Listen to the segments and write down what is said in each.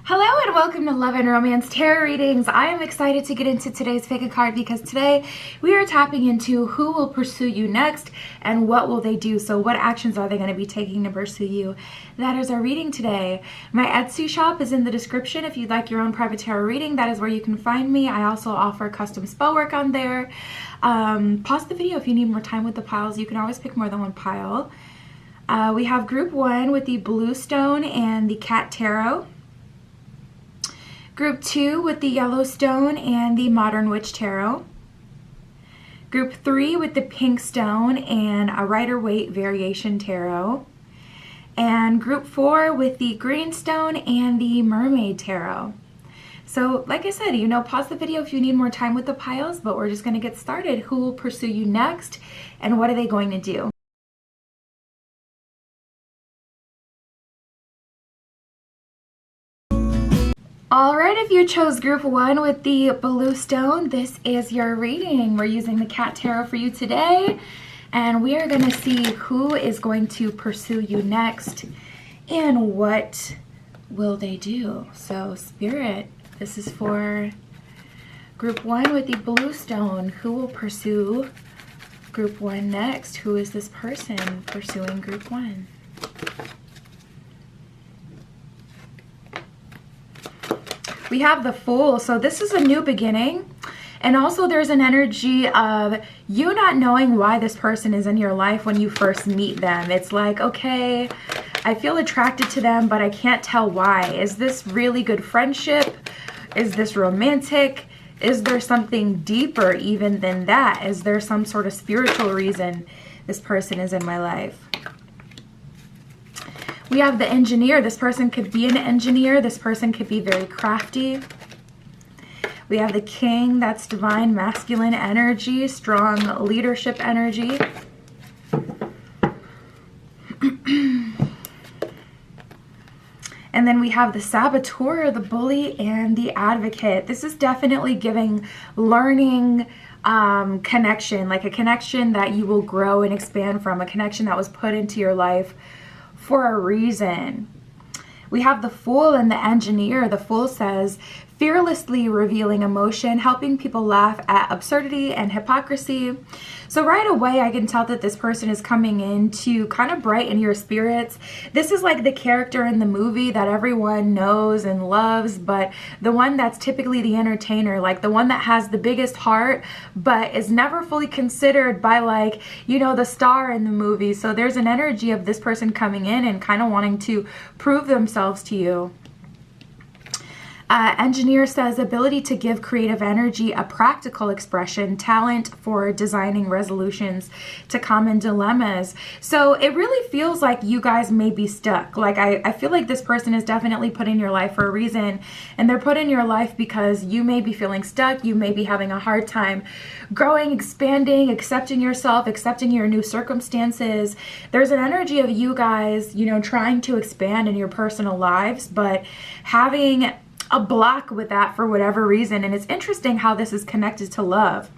Hello and welcome to Love and Romance Tarot Readings. I am excited to get into today's pick a card because today we are tapping into who will pursue you next and what will they do. So what actions are they going to be taking to pursue you? That is our reading today. My Etsy shop is in the description. If you'd like your own private tarot reading, that is where you can find me. I also offer custom spell work on there. Pause the video if you need more time with the piles. You can always pick more than one pile. We have group 1 with the Blue Stone and the Cat Tarot. Group 2 with the Yellowstone and the Modern Witch Tarot. Group 3 with the Pink Stone and a Rider-Waite Variation Tarot. And Group 4 with the Green Stone and the Mermaid Tarot. So like I said, pause the video if you need more time with the piles, but we're just going to get started. Who will pursue you next and what are they going to do? Alright, if you chose group 1 with the Blue Stone, this is your reading. We're using the Cat Tarot for you today, and we are going to see who is going to pursue you next and what will they do. So Spirit, this is for group 1 with the Blue Stone. Who will pursue group 1 next? Who is this person pursuing group 1? We have the Fool, so this is a new beginning, and also there's an energy of you not knowing why this person is in your life when you first meet them. It's like, okay, I feel attracted to them, but I can't tell why. Is this really good friendship? Is this romantic? Is there something deeper even than that? Is there some sort of spiritual reason this person is in my life? We have the Engineer. This person could be an engineer. This person could be very crafty. We have the King. That's divine masculine energy, strong leadership energy. And then we have the Saboteur, the Bully, and the Advocate. This is definitely giving learning connection, like a connection that you will grow and expand from, a connection that was put into your life for a reason. We have the Fool and the Engineer. The Fool says, fearlessly revealing emotion, helping people laugh at absurdity and hypocrisy. So right away, I can tell that this person is coming in to kind of brighten your spirits. This is like the character in the movie that everyone knows and loves, but the one that's typically the entertainer, like the one that has the biggest heart, but is never fully considered by the star in the movie. So there's an energy of this person coming in and kind of wanting to prove themselves to you. Engineer says ability to give creative energy a practical expression, talent for designing resolutions to common dilemmas. So it really feels like you guys may be stuck. Like I feel like this person is definitely put in your life for a reason, and they're put in your life because you may be feeling stuck. You may be having a hard time growing, expanding, accepting yourself, accepting your new circumstances. There's an energy of you guys, trying to expand in your personal lives, but having a block with that for whatever reason. And it's interesting how this is connected to love,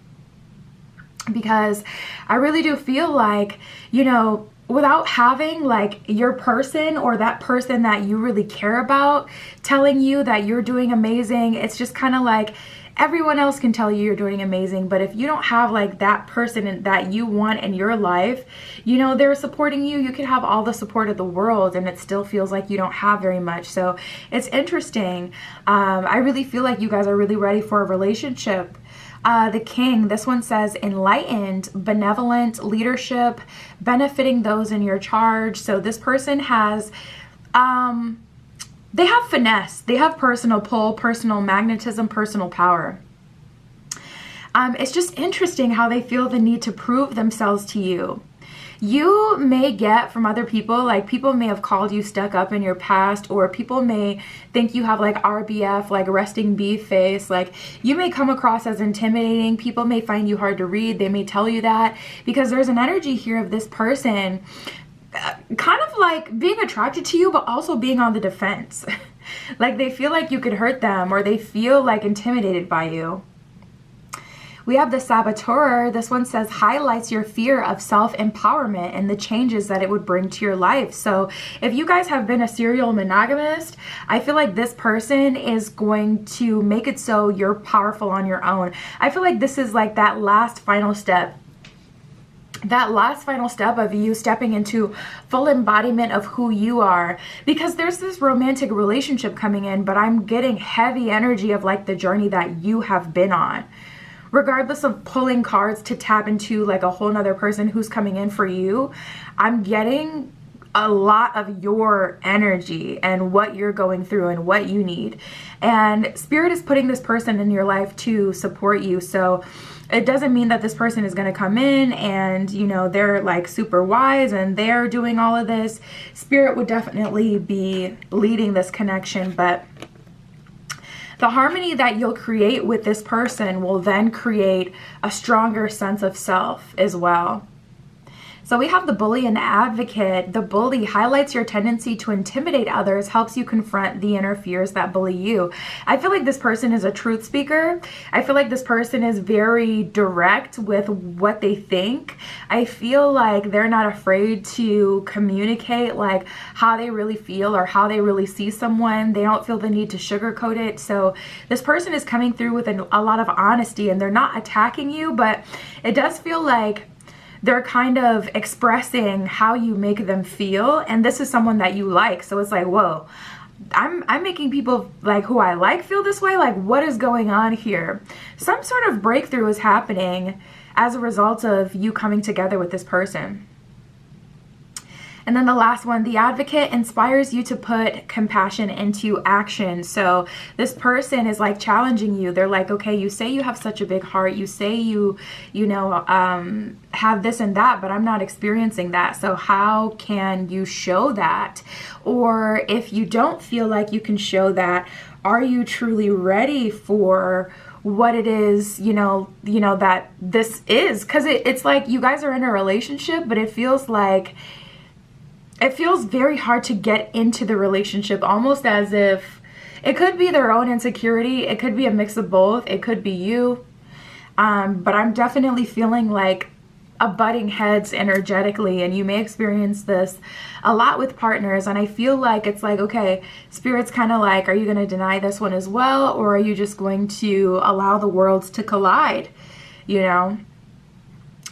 because I really do feel like, without having your person or that person that you really care about telling you that you're doing amazing, it's just kind of like everyone else can tell you you're doing amazing, but if you don't have that person that you want in your life, they're supporting you. You could have all the support of the world and it still feels like you don't have very much. So it's interesting. I really feel like you guys are really ready for a relationship. The King, this one says enlightened, benevolent leadership, benefiting those in your charge. So this person has they have finesse, they have personal pull, personal magnetism, personal power. It's just interesting how they feel the need to prove themselves to you. You may get from other people, people may have called you stuck up in your past, or people may think you have RBF, resting beef face. You may come across as intimidating. People may find you hard to read. They may tell you that because there's an energy here of this person kind of being attracted to you, but also being on the defense. They feel like you could hurt them, or they feel intimidated by you. We have the Saboteur. This one says highlights your fear of self-empowerment and the changes that it would bring to your life. So if you guys have been a serial monogamist, I feel like this person is going to make it so you're powerful on your own. I feel like this is like that last final step. That last final step of you stepping into full embodiment of who you are, because there's this romantic relationship coming in, but I'm getting heavy energy of like the journey that you have been on. Regardless of pulling cards to tap into like a whole nother person who's coming in for you, I'm getting a lot of your energy and what you're going through and what you need. And Spirit is putting this person in your life to support you. So it doesn't mean that this person is going to come in and, you know, they're like super wise and they're doing all of this. Spirit would definitely be leading this connection, but the harmony that you'll create with this person will then create a stronger sense of self as well. So we have the Bully and the Advocate. The Bully highlights your tendency to intimidate others, helps you confront the inner fears that bully you. I feel like this person is a truth speaker. I feel like this person is very direct with what they think. I feel like they're not afraid to communicate like how they really feel or how they really see someone. They don't feel the need to sugarcoat it. So this person is coming through with a lot of honesty, and they're not attacking you, but it does feel like they're kind of expressing how you make them feel, and this is someone that you like. So it's like, whoa, I'm making people like who I like feel this way. Like, what is going on here? Some sort of breakthrough is happening as a result of you coming together with this person. And then the last one, the Advocate inspires you to put compassion into action. So this person is like challenging you. They're like, okay, you say you have such a big heart. You say you have this and that, but I'm not experiencing that. So how can you show that? Or if you don't feel like you can show that, are you truly ready for what it is, that this is? Because it's like you guys are in a relationship, but it feels very hard to get into the relationship, almost as if it could be their own insecurity. It could be a mix of both. It could be you. But I'm definitely feeling like a butting heads energetically, and you may experience this a lot with partners. And I feel like it's like, okay, Spirit's kind of like, are you going to deny this one as well? Or are you just going to allow the worlds to collide,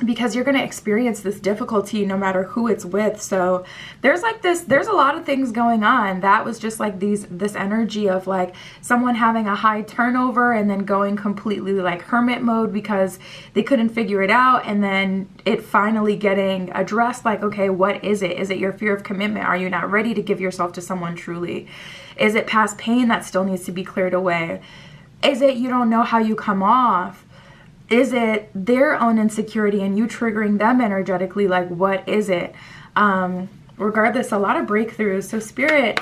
because you're going to experience this difficulty no matter who it's with. So there's a lot of things going on. That was just like this energy of like someone having a high turnover and then going completely like hermit mode because they couldn't figure it out, and then it finally getting addressed. Like, okay, what is it? Is it your fear of commitment? Are you not ready to give yourself to someone truly? Is it past pain that still needs to be cleared away? Is it you don't know how you come off? Is it their own insecurity and you triggering them energetically? Like, what is it? Regardless, a lot of breakthroughs. So Spirit,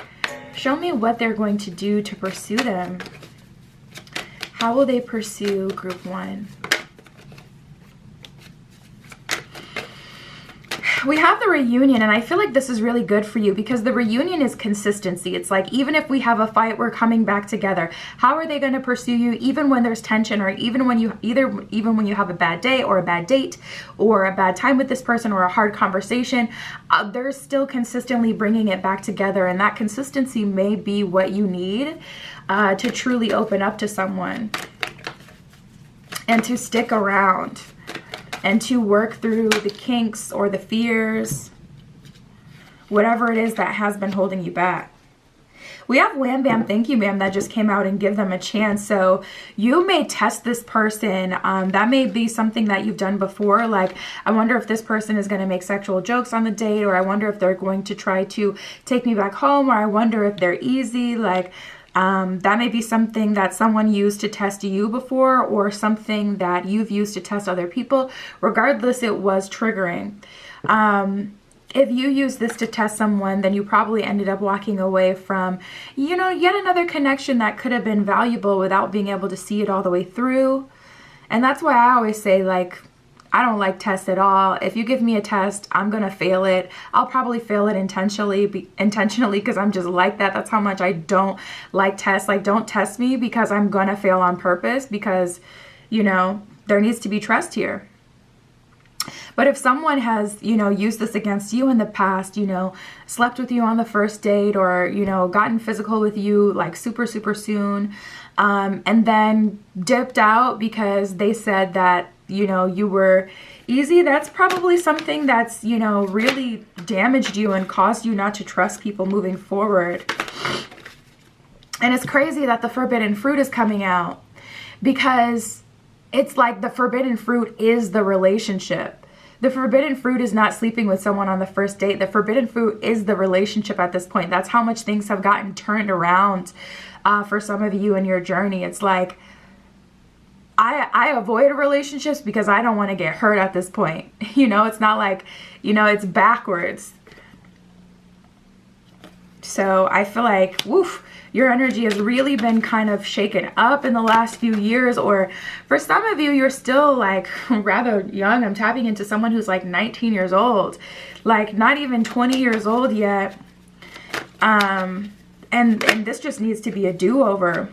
show me what they're going to do to pursue them. How will they pursue group 1? We have the reunion, and I feel like this is really good for you because the reunion is consistency. It's like, even if we have a fight, we're coming back together. How are they going to pursue you even when there's tension, or even when you have a bad day or a bad date or a bad time with this person or a hard conversation? They're still consistently bringing it back together, and that consistency may be what you need to truly open up to someone and to stick around and to work through the kinks or the fears, whatever it is that has been holding you back. We have Wham Bam Thank You Ma'am that just came out, and give them a chance. So you may test this person. That may be something that you've done before. Like, I wonder if this person is going to make sexual jokes on the date, or I wonder if they're going to try to take me back home, or I wonder if they're easy. Like, that may be something that someone used to test you before, or something that you've used to test other people. Regardless, it was triggering. If you use this to test someone, then you probably ended up walking away from, yet another connection that could have been valuable without being able to see it all the way through. And that's why I always say, like, I don't like tests at all. If you give me a test, I'm going to fail it. I'll probably fail it intentionally because I'm just like that. That's how much I don't like tests. Like, don't test me because I'm going to fail on purpose because, there needs to be trust here. But if someone has, used this against you in the past, slept with you on the first date, or, gotten physical with you like super, super soon, and then dipped out because they said that, you were easy, that's probably something that's, really damaged you and caused you not to trust people moving forward. And it's crazy that the forbidden fruit is coming out, because it's like the forbidden fruit is the relationship. The forbidden fruit is not sleeping with someone on the first date. The forbidden fruit is the relationship at this point. That's how much things have gotten turned around for some of you in your journey. It's like, I avoid relationships because I don't want to get hurt at this point. It's not like, it's backwards. So I feel like, woof, your energy has really been kind of shaken up in the last few years, or for some of you, you're still like rather young. I'm tapping into someone who's like 19 years old, like not even 20 years old yet. And this just needs to be a do-over.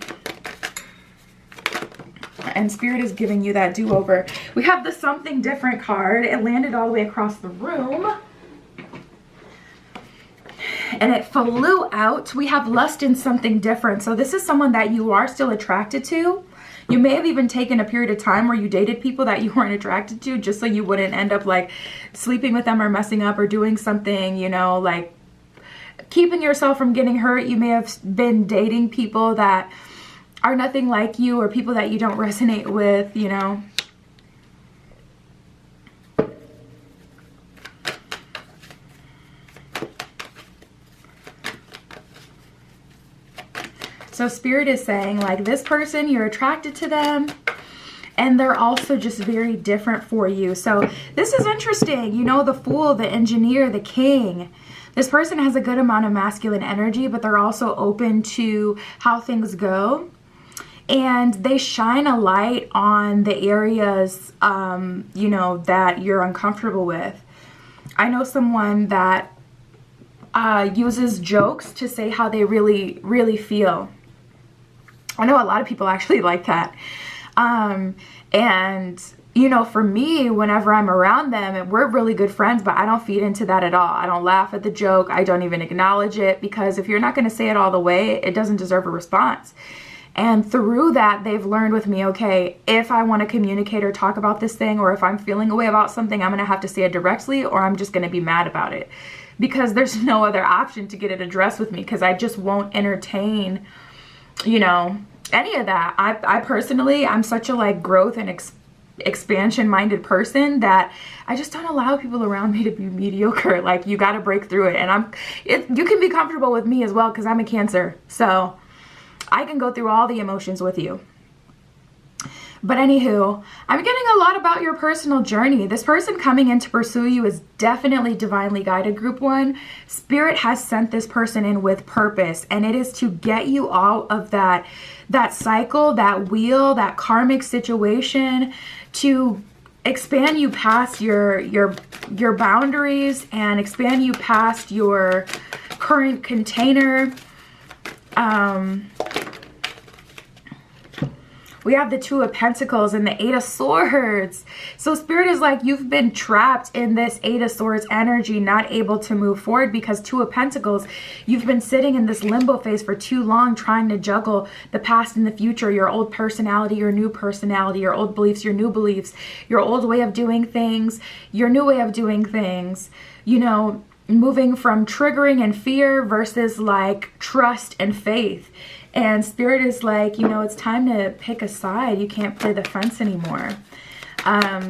And Spirit is giving you that do-over. We have the Something Different card. It landed all the way across the room. And it flew out. We have lust in something different. So this is someone that you are still attracted to. You may have even taken a period of time where you dated people that you weren't attracted to, just so you wouldn't end up like sleeping with them or messing up or doing something, like keeping yourself from getting hurt. You may have been dating people that are nothing like you, or people that you don't resonate with, So Spirit is saying, like, this person, you're attracted to them, and they're also just very different for you. So this is interesting. The Fool, the Engineer, the King. This person has a good amount of masculine energy, but they're also open to how things go. And they shine a light on the areas, that you're uncomfortable with. I know someone that uses jokes to say how they really, really feel. I know a lot of people actually like that. And, for me, whenever I'm around them, and we're really good friends, but I don't feed into that at all. I don't laugh at the joke. I don't even acknowledge it, because if you're not going to say it all the way, it doesn't deserve a response. And through that, they've learned with me, okay, if I want to communicate or talk about this thing, or if I'm feeling a way about something, I'm going to have to say it directly, or I'm just going to be mad about it, because there's no other option to get it addressed with me, because I just won't entertain, any of that. I personally, I'm such a like growth and expansion minded person that I just don't allow people around me to be mediocre. Like, you got to break through it. And you can be comfortable with me as well, because I'm a Cancer. So I can go through all the emotions with you. But anywho, I'm getting a lot about your personal journey. This person coming in to pursue you is definitely divinely guided, Group 1. Spirit has sent this person in with purpose, and it is to get you out of that cycle, that wheel, that karmic situation, to expand you past your boundaries and expand you past your current container. We have the Two of Pentacles and the Eight of Swords. So Spirit is like, you've been trapped in this Eight of Swords energy, not able to move forward, because Two of Pentacles, you've been sitting in this limbo phase for too long, trying to juggle the past and the future, your old personality, your new personality, your old beliefs, your new beliefs, your old way of doing things, your new way of doing things, moving from triggering and fear versus like trust and faith. And Spirit is like, it's time to pick a side. You can't play the fence anymore.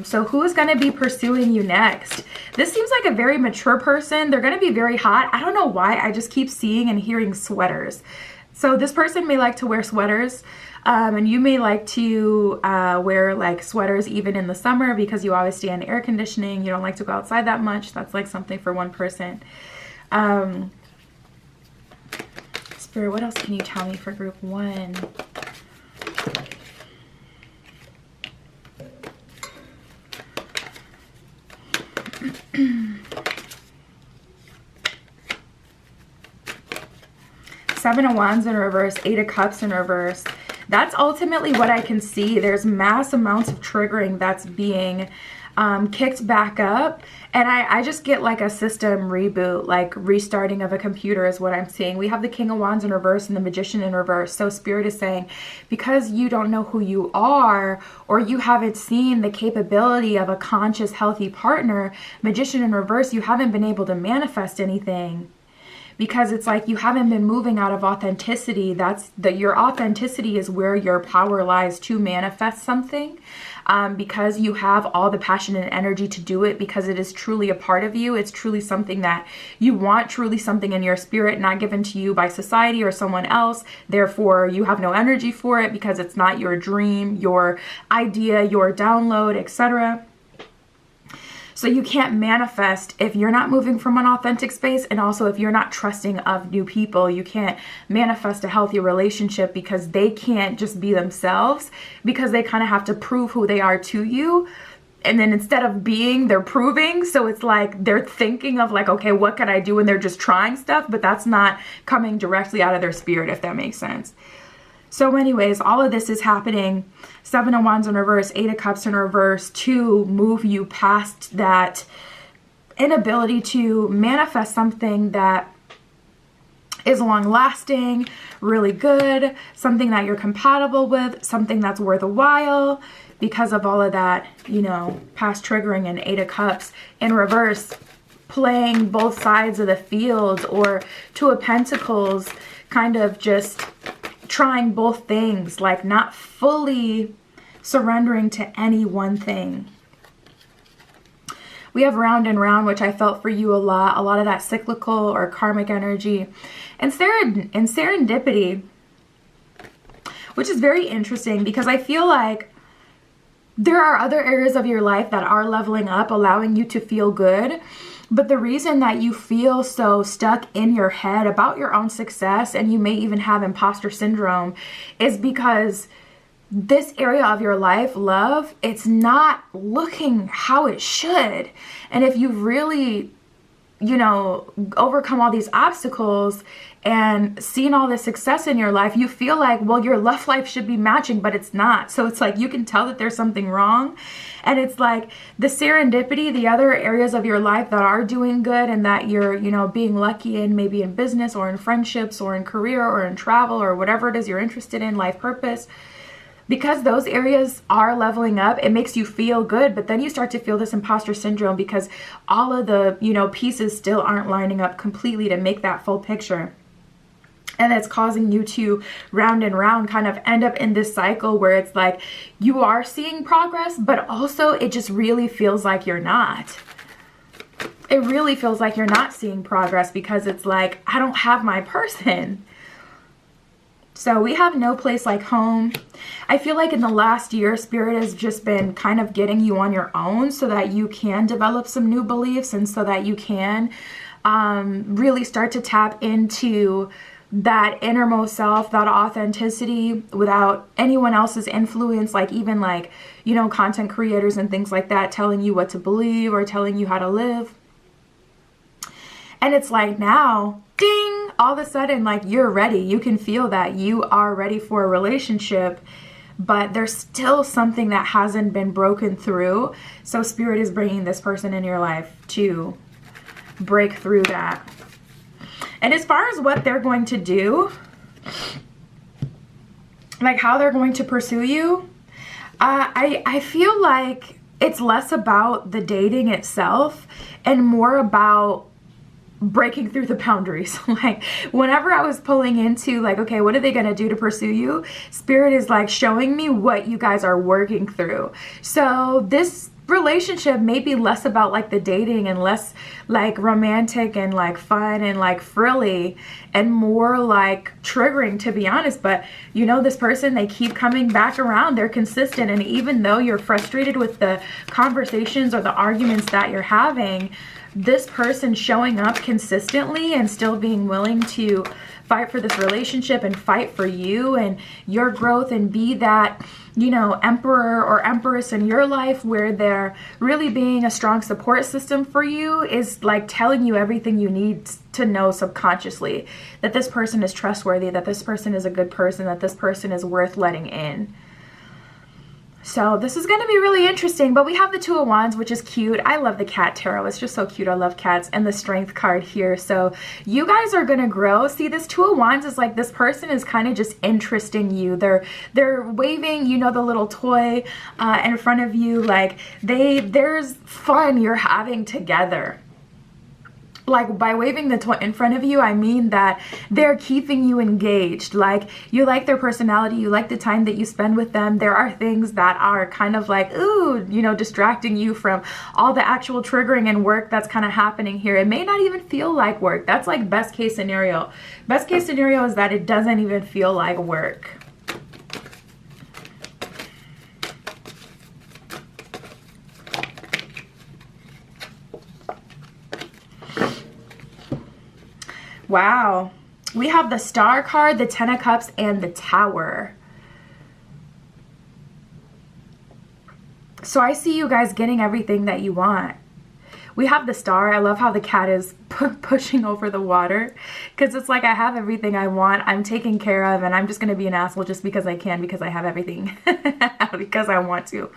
So who's going to be pursuing you next? This seems like a very mature person. They're going to be very hot. I don't know why. I just keep seeing and hearing sweaters. So this person may like to wear sweaters. And you may like to wear like sweaters even in the summer, because you always stay in air conditioning. You don't like to go outside that much. That's like something for one person. Spirit, what else can you tell me for Group 1? Seven of Wands in reverse, Eight of Cups in reverse. That's ultimately what I can see. There's mass amounts of triggering that's being kicked back up, and I just get like a system reboot, like restarting of a computer is what I'm seeing. We have the King of Wands in reverse and the Magician in reverse. So Spirit is saying, because you don't know who you are, or you haven't seen the capability of a conscious, healthy partner, Magician in reverse, you haven't been able to manifest anything. Because it's like you haven't been moving out of authenticity. Your authenticity is where your power lies to manifest something. Because you have all the passion and energy to do it, because it is truly a part of you. It's truly something that you want, truly something in your spirit, not given to you by society or someone else. Therefore, you have no energy for it because it's not your dream, your idea, your download, etc. So you can't manifest if you're not moving from an authentic space, and also if you're not trusting of new people. You can't manifest a healthy relationship because they can't just be themselves, because they kind of have to prove who they are to you. And then instead of being, they're proving. So it's like they're thinking of like, okay, what can I do? And they're just trying stuff, but that's not coming directly out of their spirit, if that makes sense. So anyways, all of this is happening. 7 of Wands in reverse, 8 of Cups in reverse, to move you past that inability to manifest something that is long lasting, really good, something that you're compatible with, something that's worth a while, because of all of that, you know, past triggering. And 8 of Cups in reverse, playing both sides of the field, or 2 of Pentacles, kind of just trying both things, like not fully surrendering to any one thing. We have round and round, which I felt for you a lot of that cyclical or karmic energy, and serendipity, which is very interesting, because I feel like there are other areas of your life that are leveling up, allowing you to feel good. But the reason that you feel so stuck in your head about your own success, and you may even have imposter syndrome, is because this area of your life, love, it's not looking how it should. And if you really, you know, overcome all these obstacles and seen all the success in your life, you feel like, well, your love life should be matching, but it's not. So it's like you can tell that there's something wrong. And it's like the serendipity, the other areas of your life that are doing good and that you're, you know, being lucky in, maybe in business or in friendships or in career or in travel or whatever it is you're interested in, life purpose. Because those areas are leveling up, it makes you feel good, but then you start to feel this imposter syndrome because all of the, you know, pieces still aren't lining up completely to make that full picture. And that's causing you to round and round kind of end up in this cycle where it's like you are seeing progress, but also it just really feels like you're not. It really feels like you're not seeing progress because it's like, I don't have my person. So we have no place like home. I feel like in the last year, Spirit has just been kind of getting you on your own so that you can develop some new beliefs, and so that you can really start to tap into that innermost self, that authenticity, without anyone else's influence, like even like, you know, content creators and things like that telling you what to believe or telling you how to live. And it's like now, ding, all of a sudden, like you're ready. You can feel that you are ready for a relationship, but there's still something that hasn't been broken through. So Spirit is bringing this person in your life to break through that. And as far as what they're going to do, like how they're going to pursue you, I feel like it's less about the dating itself and more about breaking through the boundaries. Like whenever I was pulling into like, okay, what are they going to do to pursue you? Spirit is like showing me what you guys are working through. So this relationship may be less about like the dating and less like romantic and like fun and like frilly and more like triggering, to be honest. But you know, this person, they keep coming back around. They're consistent. And even though you're frustrated with the conversations or the arguments that you're having, this person showing up consistently and still being willing to fight for this relationship and fight for you and your growth and be that, you know, emperor or empress in your life, where they're really being a strong support system for you, is like telling you everything you need to know subconsciously, that this person is trustworthy, that this person is a good person, that this person is worth letting in. So this is going to be really interesting, but we have the Two of Wands, which is cute. I love the cat tarot. It's just so cute. I love cats, and the Strength card here. So you guys are going to grow. See, this Two of Wands is like, this person is kind of just interesting you. They're waving, you know, the little toy in front of you. Like there's fun you're having together. Like, by waving the toy in front of you, I mean that they're keeping you engaged. Like, you like their personality, you like the time that you spend with them. There are things that are kind of like, ooh, you know, distracting you from all the actual triggering and work that's kind of happening here. It may not even feel like work. That's like best case scenario. Best case scenario is that it doesn't even feel like work. Wow, we have the Star card, the Ten of Cups, and the Tower. So I see you guys getting everything that you want. We have the Star. I love how the cat is pushing over the water, because it's like, I have everything I want, I'm taken care of, and I'm just going to be an asshole just because I can, because I have everything, because I want to.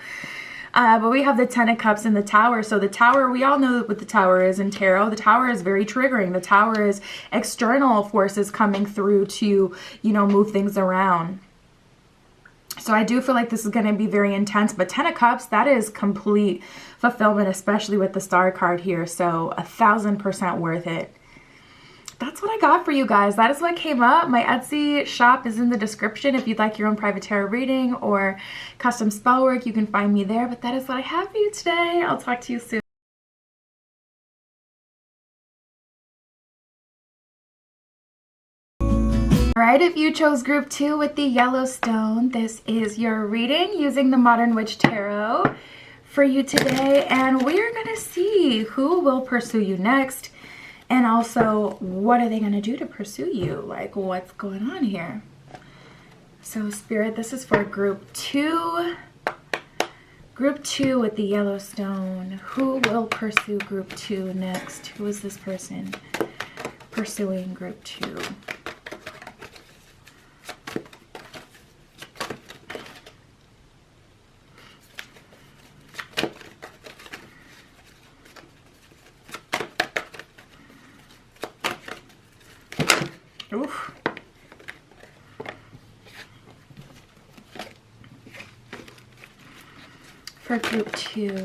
But we have the Ten of Cups and the Tower. So the Tower, we all know what the Tower is in tarot. The Tower is very triggering. The Tower is external forces coming through to, you know, move things around. So I do feel like this is going to be very intense. But Ten of Cups, that is complete fulfillment, especially with the Star card here. So 1000% worth it. That's what I got for you guys. That is what came up. My Etsy shop is in the description. If you'd like your own private tarot reading or custom spell work, you can find me there. But that is what I have for you today. I'll talk to you soon. Alright, if you chose group 2 with the Yellowstone, this is your reading using the Modern Witch Tarot for you today. And we are going to see who will pursue you next. And also, what are they going to do to pursue you? Like, what's going on here? So, Spirit, this is for group 2. Group 2 with the Yellowstone. Who will pursue group 2 next? Who is this person pursuing group 2? Oof. For group 2.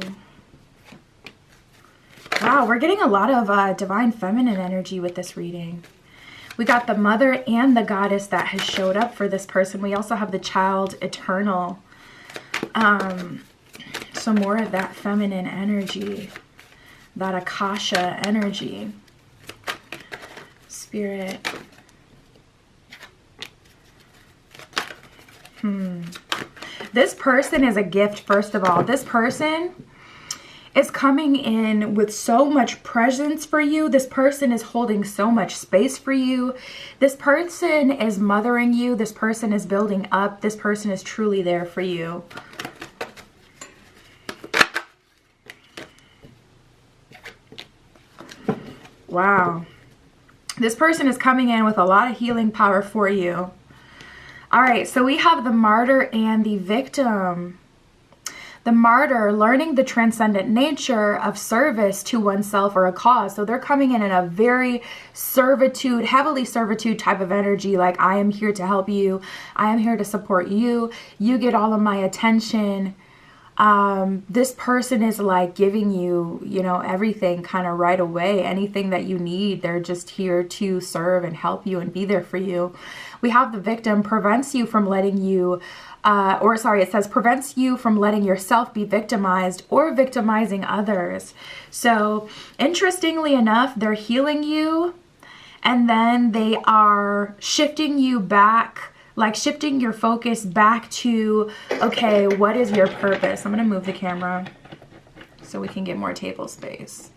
Wow, we're getting a lot of divine feminine energy with this reading. We got the Mother and the Goddess that has showed up for this person. We also have the Child Eternal. So more of that feminine energy, that Akasha energy. Spirit. This person is a gift, first of all. This person is coming in with so much presence for you. This person is holding so much space for you. This person is mothering you. This person is building up. This person is truly there for you. Wow. This person is coming in with a lot of healing power for you. All right, so we have the Martyr and the Victim. The Martyr, learning the transcendent nature of service to oneself or a cause. So they're coming in a very servitude, heavily servitude type of energy. Like, I am here to help you. I am here to support you. You get all of my attention. This person is like giving you, you know, everything kind of right away. Anything that you need, they're just here to serve and help you and be there for you. We have the Victim, prevents you from letting you, it says prevents you from letting yourself be victimized or victimizing others. So interestingly enough, they're healing you, and then they are shifting you back, like shifting your focus back to, okay, what is your purpose? I'm going to move the camera so we can get more table space.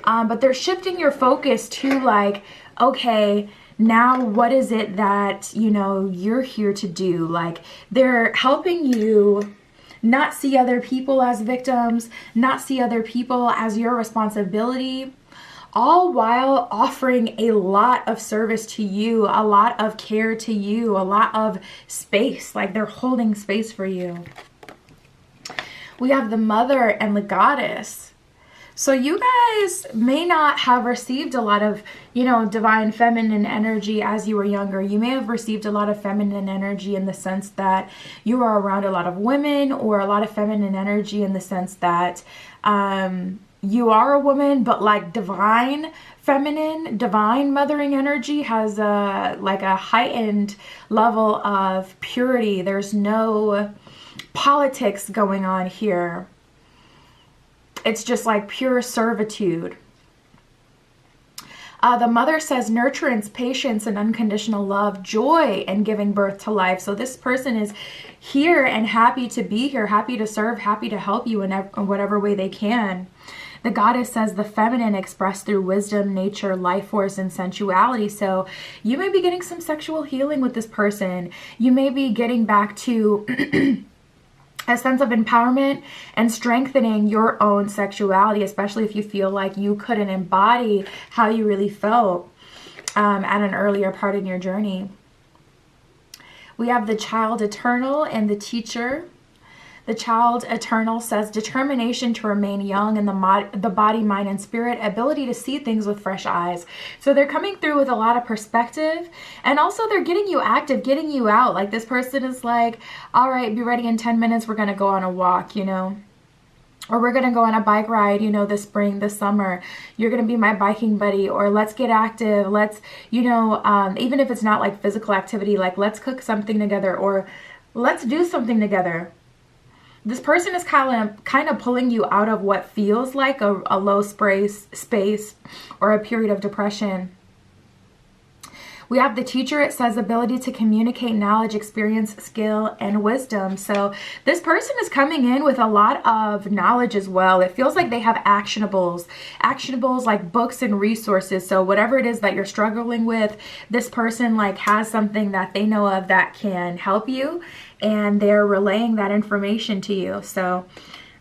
But they're shifting your focus to like, okay, now what is it that, you know, you're here to do? Like, they're helping you not see other people as victims, not see other people as your responsibility, all while offering a lot of service to you, a lot of care to you, a lot of space. Like, they're holding space for you. We have the Mother and the Goddess. So you guys may not have received a lot of, you know, divine feminine energy as you were younger. You may have received a lot of feminine energy in the sense that you were around a lot of women, or a lot of feminine energy in the sense that you are a woman, but like divine feminine, divine mothering energy has like a heightened level of purity. There's no politics going on here. It's just like pure servitude. The Mother says nurturance, patience, and unconditional love, joy, and giving birth to life. So this person is here and happy to be here, happy to serve, happy to help you in whatever way they can. The Goddess says the feminine expressed through wisdom, nature, life force, and sensuality. So you may be getting some sexual healing with this person. You may be getting back to a sense of empowerment and strengthening your own sexuality, especially if you feel like you couldn't embody how you really felt at an earlier part in your journey. We have the Child Eternal and the Teacher. The Child Eternal says determination to remain young in the body, mind, and spirit, ability to see things with fresh eyes. So they're coming through with a lot of perspective, and also they're getting you active, getting you out. Like, this person is like, all right, be ready in 10 minutes. We're going to go on a walk, you know, or we're going to go on a bike ride, you know, this spring, this summer. You're going to be my biking buddy, or let's get active. Let's, you know, even if it's not like physical activity, like let's cook something together, or let's do something together. This person is kind of pulling you out of what feels like a low space or a period of depression. We have the Teacher. It says ability to communicate knowledge, experience, skill, and wisdom. So this person is coming in with a lot of knowledge as well. It feels like they have actionables like books and resources. So whatever it is that you're struggling with, this person like has something that they know of that can help you, and they're relaying that information to you. So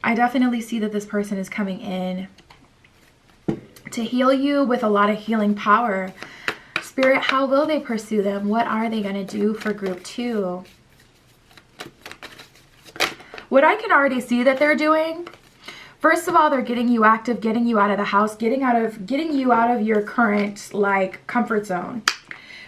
I definitely see that this person is coming in to heal you with a lot of healing power. Spirit, how will they pursue them? What are they going to do for group 2? What I can already see that they're doing, first of all, they're getting you active, getting you out of the house, getting you out of your current like comfort zone.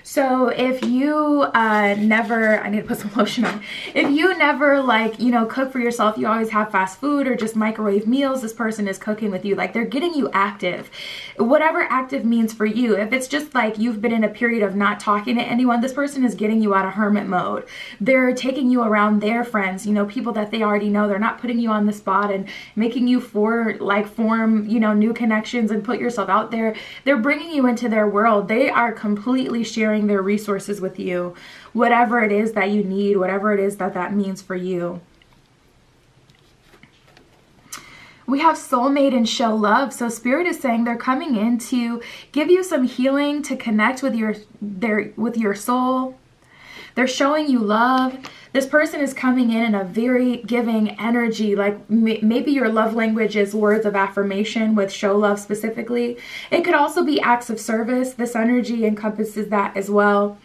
So if you never, I need to put some lotion on. If you never like, you know, cook for yourself, you always have fast food or just microwave meals, this person is cooking with you. Like, they're getting you active, whatever active means for you. If it's just like you've been in a period of not talking to anyone, this person is getting you out of hermit mode. They're taking you around their friends, you know, people that they already know. They're not putting you on the spot and making you form, you know, new connections and put yourself out there. They're bringing you into their world. They are completely sharing their resources with you, whatever it is that you need, whatever it is that means for you. We have soulmate and show love. So Spirit is saying they're coming in to give you some healing, to connect with your soul. They're showing you love. This person is coming in a very giving energy. Like maybe your love language is words of affirmation with show love specifically. It could also be acts of service. This energy encompasses that as well.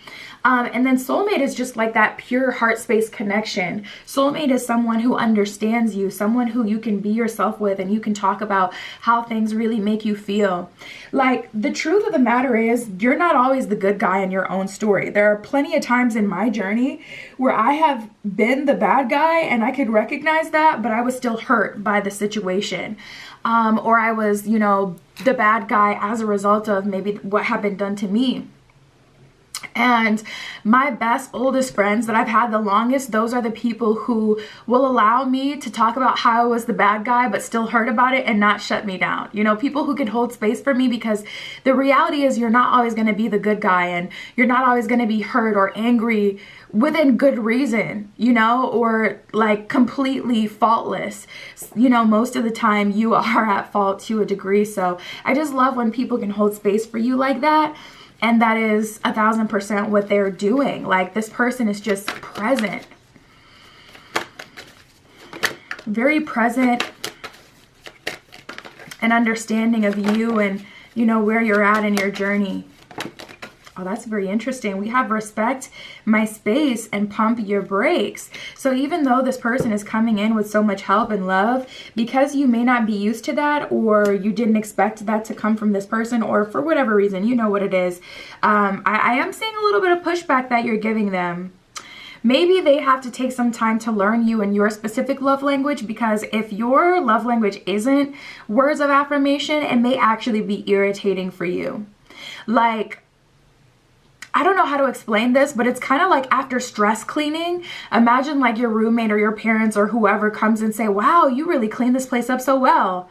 And then soulmate is just like that pure heart space connection. Soulmate is someone who understands you, someone who you can be yourself with, and you can talk about how things really make you feel. Like, the truth of the matter is, you're not always the good guy in your own story. There are plenty of times in my journey where I have been the bad guy, and I could recognize that, but I was still hurt by the situation. Or I was, you know, the bad guy as a result of maybe what had been done to me. And my best, oldest friends that I've had the longest, those are the people who will allow me to talk about how I was the bad guy, but still hurt about it and not shut me down. You know, people who can hold space for me, because the reality is you're not always going to be the good guy, and you're not always going to be hurt or angry within good reason, you know, or like completely faultless. You know, most of the time you are at fault to a degree. So I just love when people can hold space for you like that. And that is 1000% what they're doing. Like, this person is just present. Very present and understanding of you and, you know, where you're at in your journey. Oh, that's very interesting. We have respect my space and pump your brakes. So even though this person is coming in with so much help and love, because you may not be used to that, or you didn't expect that to come from this person, or for whatever reason, you know what it is. I am seeing a little bit of pushback that you're giving them. Maybe they have to take some time to learn you and your specific love language, because if your love language isn't words of affirmation, it may actually be irritating for you. Like, I don't know how to explain this, but it's kind of like after stress cleaning. Imagine like your roommate or your parents or whoever comes and say, wow, you really cleaned this place up so well.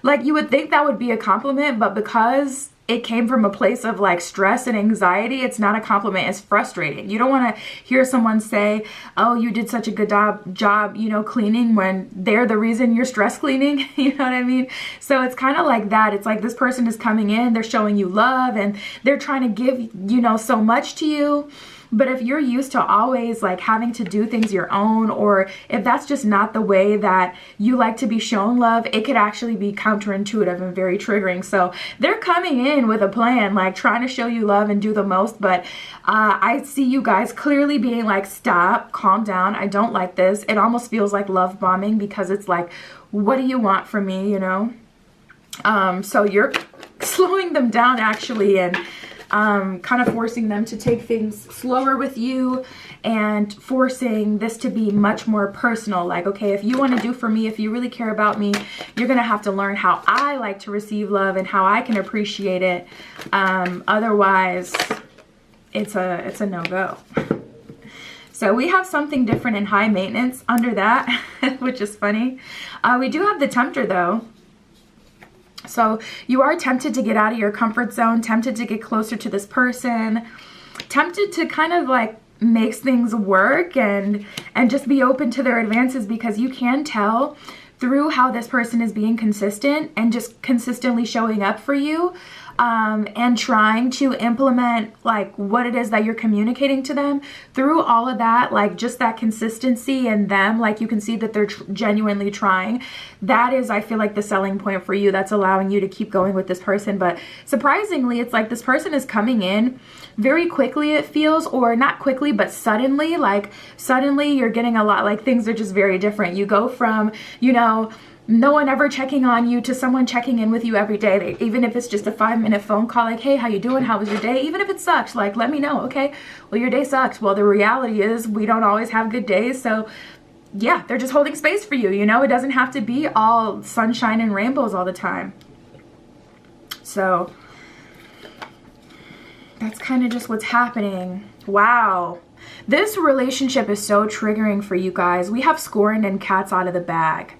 Like, you would think that would be a compliment, but because it came from a place of like stress and anxiety, it's not a compliment, it's frustrating. You don't want to hear someone say, oh, you did such a good job, you know, cleaning, when they're the reason you're stress cleaning. You know what I mean? So it's kind of like that. It's like this person is coming in, they're showing you love, and they're trying to give, you know, so much to you. But if you're used to always like having to do things your own, or if that's just not the way that you like to be shown love, it could actually be counterintuitive and very triggering. So they're coming in with a plan, like trying to show you love and do the most. But I see you guys clearly being like, stop, calm down. I don't like this. It almost feels like love bombing, because it's like, what do you want from me, you know? So you're slowing them down actually, and kind of forcing them to take things slower with you, and forcing this to be much more personal. Like, okay, if you want to do for me, if you really care about me, you're going to have to learn how I like to receive love and how I can appreciate it. Otherwise, it's a no-go. So we have something different in high maintenance under that, which is funny. We do have the tempter though. So you are tempted to get out of your comfort zone, tempted to get closer to this person, tempted to kind of like make things work and just be open to their advances, because you can tell through how this person is being consistent and just consistently showing up for you, and trying to implement like what it is that you're communicating to them. Through all of that, like just that consistency in them, like you can see that they're genuinely trying. That is, I feel like, the selling point for you that's allowing you to keep going with this person. But surprisingly, it's like this person is coming in very quickly, it feels, or not quickly, but suddenly. Like suddenly you're getting a lot, like things are just very different. You go from, you know, no one ever checking on you to someone checking in with you every day. Even if it's just a 5-minute phone call, like, hey, how you doing? How was your day? Even if it sucks, like, let me know. Okay, well, your day sucks. Well, the reality is we don't always have good days. So yeah, they're just holding space for you. You know, it doesn't have to be all sunshine and rainbows all the time. So that's kind of just what's happening. Wow. This relationship is so triggering for you guys. We have scorned and cats out of the bag.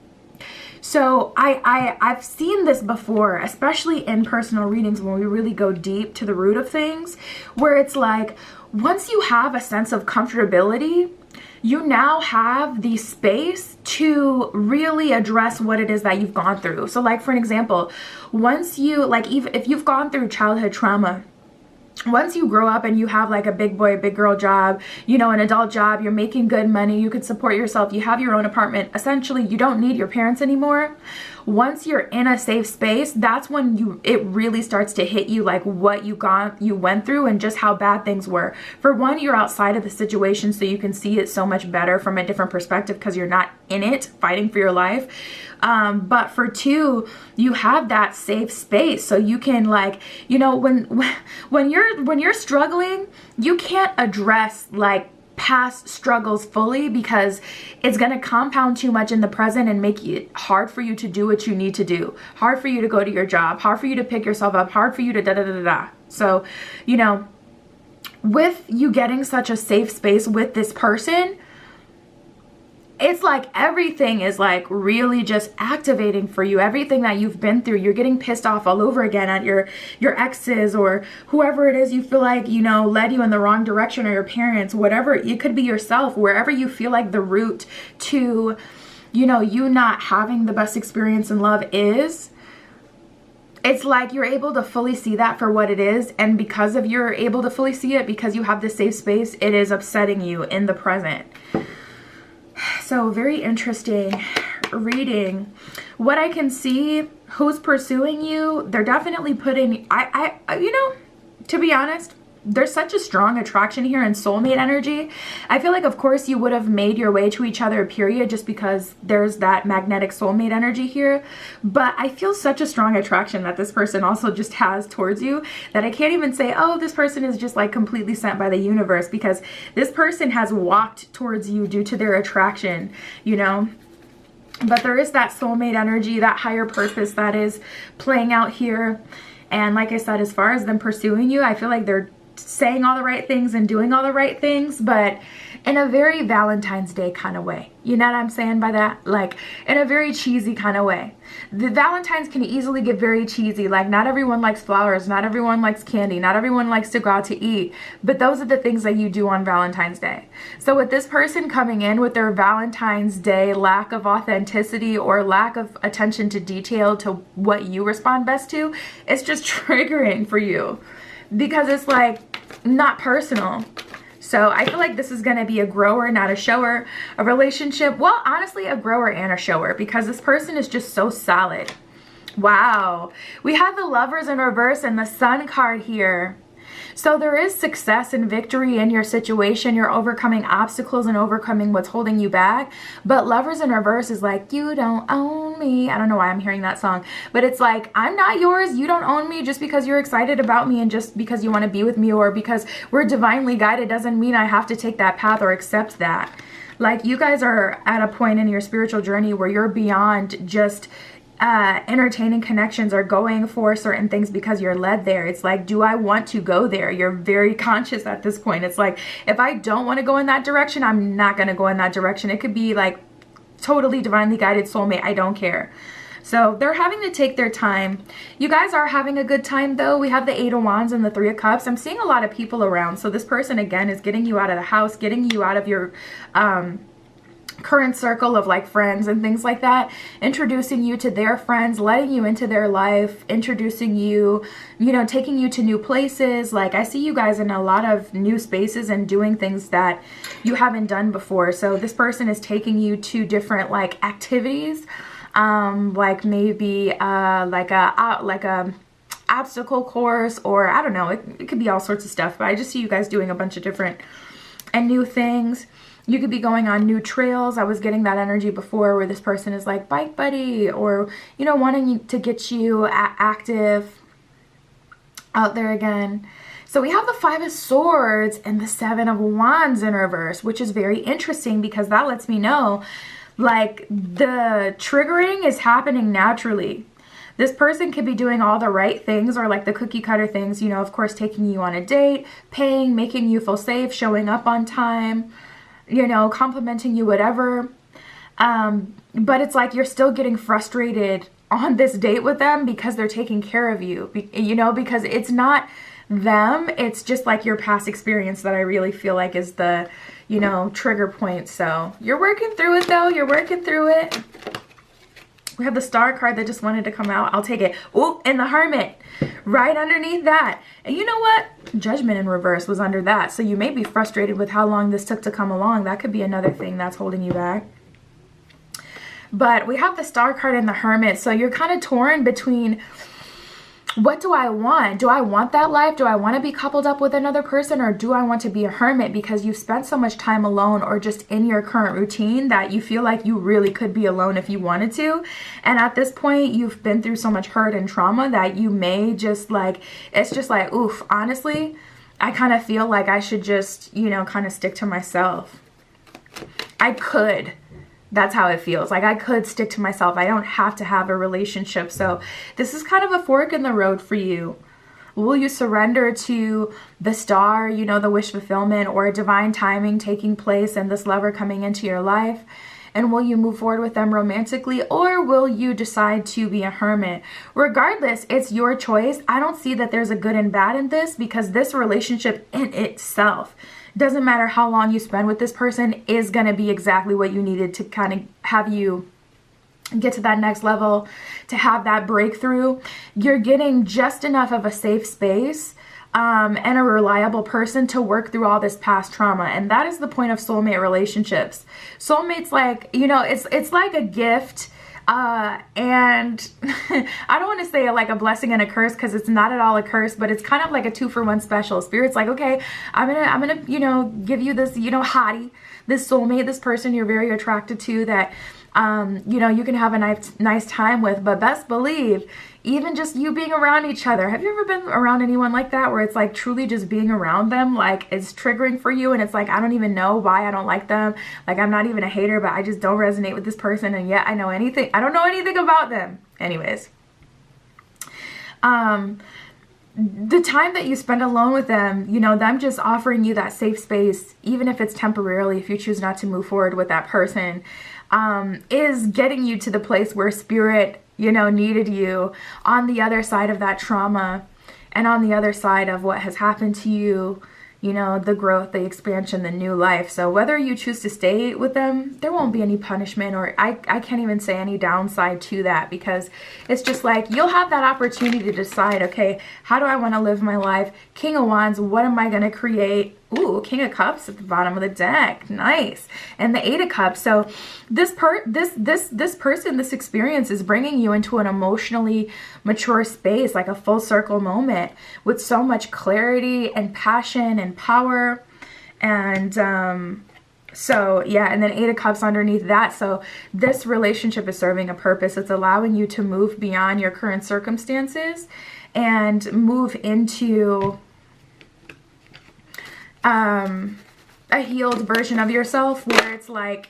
So I've seen this before, especially in personal readings when we really go deep to the root of things, where it's like, once you have a sense of comfortability, you now have the space to really address what it is that you've gone through. So like, for an example, once you, like, even if you've gone through childhood trauma, once you grow up and you have like a big boy, big girl job, you know, an adult job, you're making good money, you could support yourself, you have your own apartment, essentially you don't need your parents anymore. Once you're in a safe space, that's when it really starts to hit you, like what you went through and just how bad things were. For one, you're outside of the situation, so you can see it so much better from a different perspective because you're not in it fighting for your life. But for two, you have that safe space, so you can, like, you know, when you're struggling, you can't address like past struggles fully, because it's going to compound too much in the present and make it hard for you to do what you need to do, hard for you to go to your job, hard for you to pick yourself up, hard for you to da da da da da. So, you know, with you getting such a safe space with this person, it's like everything is like really just activating for you. Everything that you've been through, you're getting pissed off all over again at your exes or whoever it is you feel like, you know, led you in the wrong direction, or your parents, whatever. It could be yourself, wherever you feel like the root to, you know, you not having the best experience in love is. It's like you're able to fully see that for what it is. And because of you're able to fully see it, because you have this safe space, it is upsetting you in the present. So very interesting reading. What I can see, who's pursuing you, they're definitely putting, you know, to be honest, there's such a strong attraction here and soulmate energy. I feel like, of course, you would have made your way to each other, period, just because there's that magnetic soulmate energy here. But I feel such a strong attraction that this person also just has towards you that I can't even say, oh, this person is just like completely sent by the universe, because this person has walked towards you due to their attraction, you know. But there is that soulmate energy, that higher purpose that is playing out here. And like I said, as far as them pursuing you, I feel like they're saying all the right things and doing all the right things, but in a very Valentine's Day kind of way. You know what I'm saying by that? Like in a very cheesy kind of way. The Valentine's can easily get very cheesy. Like not everyone likes flowers, not everyone likes candy, not everyone likes to go out to eat, but those are the things that you do on Valentine's Day. So with this person coming in with their Valentine's Day lack of authenticity or lack of attention to detail to what you respond best to, it's just triggering for you. Because it's like not personal. So I feel like this is going to be a grower, not a shower. A relationship, well, honestly, a grower and a shower, because this person is just so solid. Wow. We have the Lovers in reverse and the Sun card here. So there is success and victory in your situation. You're overcoming obstacles and overcoming what's holding you back. But Lovers in reverse is like, you don't own me. I don't know why I'm hearing that song, but it's like, I'm not yours. You don't own me. Just because you're excited about me and just because you want to be with me or because we're divinely guided doesn't mean I have to take that path or accept that. Like you guys are at a point in your spiritual journey where you're beyond just entertaining connections or going for certain things because you're led there. It's like, do I want to go there? You're very conscious at this point. It's like, if I don't want to go in that direction, I'm not going to go in that direction. It could be like totally divinely guided soulmate. I don't care. So they're having to take their time. You guys are having a good time though. We have the 8 of Wands and the 3 of Cups. I'm seeing a lot of people around. So this person again is getting you out of the house, getting you out of your current circle of like friends and things like that, introducing you to their friends, letting you into their life, introducing you, you know, taking you to new places. Like I see you guys in a lot of new spaces and doing things that you haven't done before. So this person is taking you to different like activities, like maybe like a obstacle course, or I don't know, it could be all sorts of stuff, but I just see you guys doing a bunch of different and new things. You could be going on new trails. I was getting that energy before where this person is like bike buddy, or, you know, wanting to get you active out there again. So we have the 5 of Swords and the 7 of Wands in reverse, which is very interesting because that lets me know like the triggering is happening naturally. This person could be doing all the right things or like the cookie cutter things, you know, of course, taking you on a date, paying, making you feel safe, showing up on time, you know, complimenting you, whatever. But it's like you're still getting frustrated on this date with them because they're taking care of you, you know, because it's not them. It's just like your past experience that I really feel like is the, you know, trigger point. So you're working through it though. You're working through it. We have the Star card that just wanted to come out. I'll take it. Oh, and the Hermit right underneath that. And you know what? Judgment in reverse was under that. So you may be frustrated with how long this took to come along. That could be another thing that's holding you back. But we have the Star card and the Hermit. So you're kind of torn between, what do I want? Do I want that life? Do I want to be coupled up with another person, or do I want to be a hermit because you spent so much time alone or just in your current routine that you feel like you really could be alone if you wanted to? And at this point, you've been through so much hurt and trauma that you may just like, it's just like, oof, honestly, I kind of feel like I should just, you know, kind of stick to myself. I could. That's how it feels. Like I could stick to myself. I don't have to have a relationship. So this is kind of a fork in the road for you. Will you surrender to the star, you know, the wish fulfillment or divine timing taking place and this lover coming into your life? And will you move forward with them romantically, or will you decide to be a hermit? Regardless, it's your choice. I don't see that there's a good and bad in this, because this relationship in itself, doesn't matter how long you spend with this person, is going to be exactly what you needed to kind of have you get to that next level, to have that breakthrough. You're getting just enough of a safe space and a reliable person to work through all this past trauma. And that is the point of soulmate relationships. Soulmates, like, you know, it's like a gift. And I don't want to say like a blessing and a curse, because it's not at all a curse, but it's kind of like a 2-for-1 special. Spirit's like, okay, I'm gonna, you know, give you this, you know, hottie, this soulmate, this person you're very attracted to, that you know, you can have a nice time with. But best believe, even just you being around each other, have you ever been around anyone like that, where it's like truly just being around them, like, it's triggering for you, and it's like, I don't even know why I don't like them, like, I'm not even a hater, but I just don't resonate with this person, and yet I don't know anything about them. Anyways, the time that you spend alone with them, you know, them just offering you that safe space, even if it's temporarily, if you choose not to move forward with that person, is getting you to the place where spirit, you know, needed you on the other side of that trauma, and on the other side of what has happened to you, you know, the growth, the expansion, the new life. So whether you choose to stay with them, there won't be any punishment, or I can't even say any downside to that, because it's just like, you'll have that opportunity to decide, okay, how do I want to live my life? King of Wands, what am I going to create? Ooh, King of Cups at the bottom of the deck. Nice. And the 8 of Cups. So this person, this experience is bringing you into an emotionally mature space, like a full circle moment with so much clarity and passion and power. And so yeah, and then 8 of Cups underneath that. So this relationship is serving a purpose. It's allowing you to move beyond your current circumstances and move into a healed version of yourself, where it's like,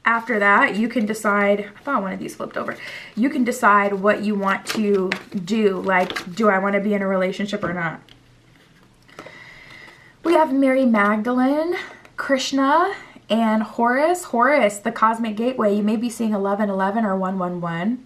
after that, you can decide, I thought one of these flipped over, you can decide what you want to do. Like, do I want to be in a relationship or not? We have Mary Magdalene, Krishna, and Horus. Horus, the cosmic gateway. You may be seeing 1111 or 111.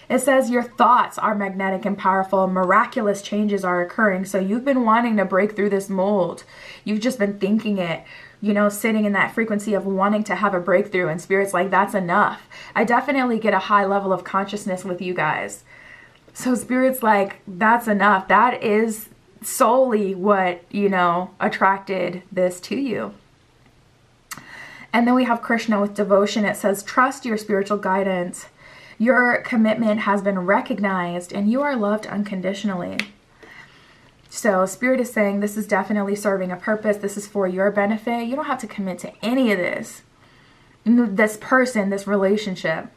It says your thoughts are magnetic and powerful. Miraculous changes are occurring. So you've been wanting to break through this mold. You've just been thinking it, you know, sitting in that frequency of wanting to have a breakthrough. And Spirit's like, that's enough. I definitely get a high level of consciousness with you guys. So Spirit's like, that's enough. That is solely what, you know, attracted this to you. And then we have Krishna with devotion. It says, trust your spiritual guidance. Your commitment has been recognized and you are loved unconditionally. So Spirit is saying this is definitely serving a purpose. This is for your benefit. You don't have to commit to any of this. This person, this relationship.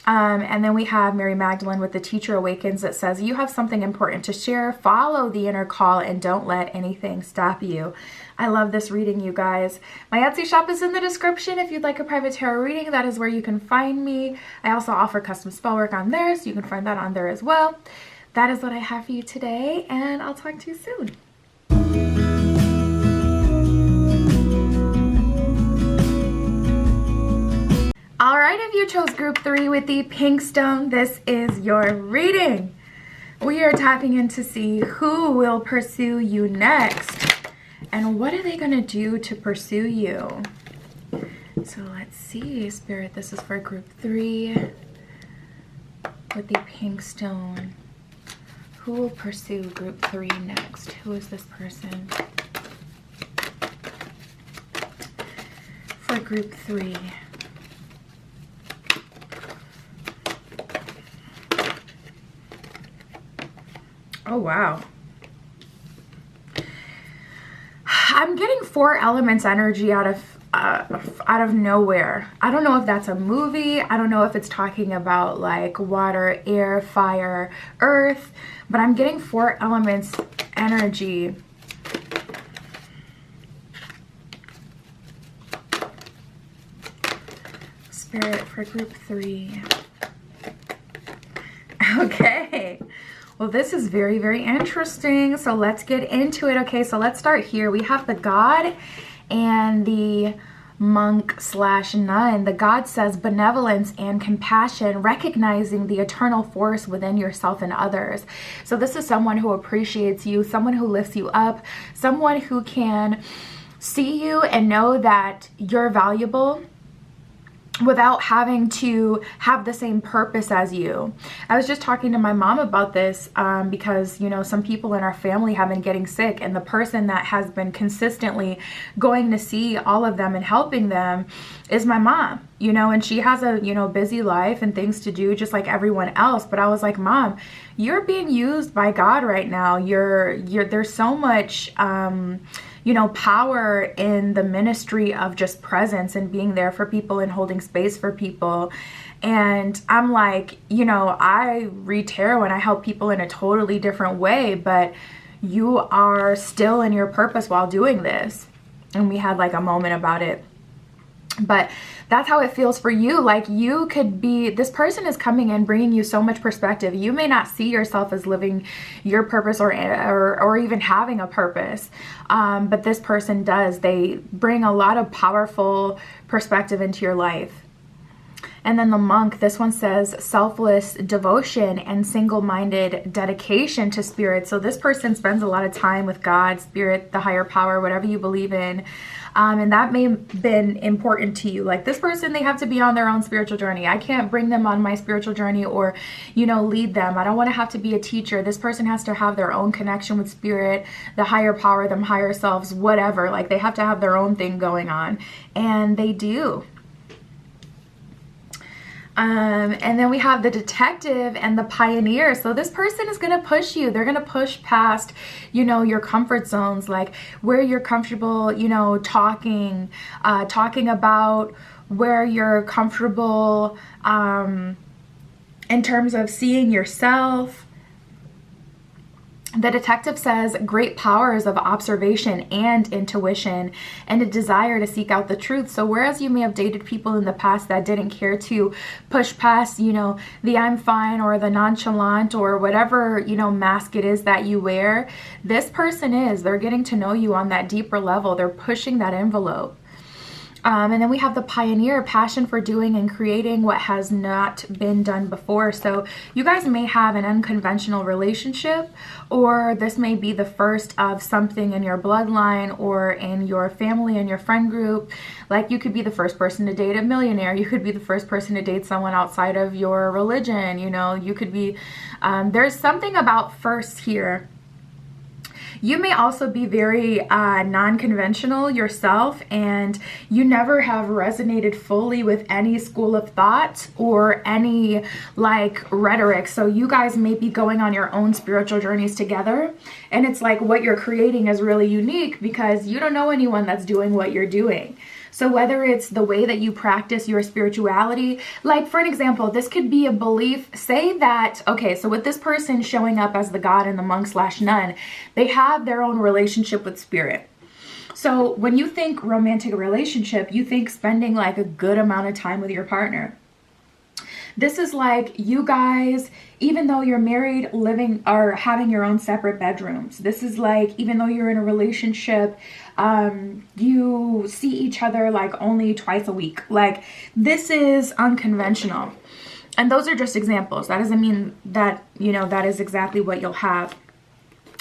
And then we have Mary Magdalene with the Teacher Awakens that says, you have something important to share. Follow the inner call and don't let anything stop you. I love this reading, you guys. My Etsy shop is in the description. If you'd like a private tarot reading, that is where you can find me. I also offer custom spell work on there, so you can find that on there as well. That is what I have for you today, and I'll talk to you soon. All right, if you chose group 3 with the pink stone, this is your reading. We are tapping in to see who will pursue you next and what are they going to do to pursue you. So let's see, Spirit, this is for group 3 with the pink stone. Who will pursue group 3 next? Who is this person? For group 3. Oh, wow. I'm getting 4 elements energy out of nowhere. I don't know if that's a movie. I don't know if it's talking about like water, air, fire, earth, but I'm getting 4 elements energy. Spirit for group 3. Okay. Well, this is very, very interesting. So let's get into it. Okay, so let's start here. We have the God and the monk/nun. The God says benevolence and compassion, recognizing the eternal force within yourself and others. So this is someone who appreciates you, someone who lifts you up, someone who can see you and know that you're valuable without having to have the same purpose as you. I was just talking to my mom about this because, you know, some people in our family have been getting sick, and the person that has been consistently going to see all of them and helping them is my mom, you know, and she has a, you know, busy life and things to do just like everyone else. But I was like, Mom, you're being used by God right now. There's so much, you know, power in the ministry of just presence and being there for people and holding space for people. And I'm like, you know, I read tarot and I help people in a totally different way, but you are still in your purpose while doing this. And we had like a moment about it. But that's how it feels for you. Like, you could be, this person is coming in bringing you so much perspective. You may not see yourself as living your purpose or even having a purpose, but this person does. They bring a lot of powerful perspective into your life. And then the monk, this one says selfless devotion and single-minded dedication to spirit. So this person spends a lot of time with God, spirit, the higher power, whatever you believe in. And that may have been important to you. Like, this person, they have to be on their own spiritual journey. I can't bring them on my spiritual journey or, you know, lead them. I don't want to have to be a teacher. This person has to have their own connection with spirit, the higher power, them higher selves, whatever. Like, they have to have their own thing going on. And they do. And then we have the detective and the pioneer. So this person is going to push you. They're going to push past, you know, your comfort zones, like where you're comfortable, you know, talking about where you're comfortable, in terms of seeing yourself. The detective says great powers of observation and intuition and a desire to seek out the truth. So whereas you may have dated people in the past that didn't care to push past, you know, the I'm fine or the nonchalant or whatever, you know, mask it is that you wear, this person is, they're getting to know you on that deeper level. They're pushing that envelope. And then we have the pioneer, passion for doing and creating what has not been done before. So you guys may have an unconventional relationship, or this may be the first of something in your bloodline or in your family and your friend group. Like, you could be the first person to date a millionaire. You could be the first person to date someone outside of your religion. You know, you could be, there's something about first here. You may also be very non-conventional yourself, and you never have resonated fully with any school of thought or any like rhetoric. So you guys may be going on your own spiritual journeys together, and it's like what you're creating is really unique because you don't know anyone that's doing what you're doing. So whether it's the way that you practice your spirituality, like for an example, this could be a belief, say that, okay, so with this person showing up as the God and the monk/nun, they have their own relationship with spirit. So when you think romantic relationship, you think spending like a good amount of time with your partner. This is like you guys, even though you're married, living or having your own separate bedrooms. This is like, even though you're in a relationship, you see each other like only twice a week. Like, this is unconventional. And those are just examples. That doesn't mean that, you know, that is exactly what you'll have.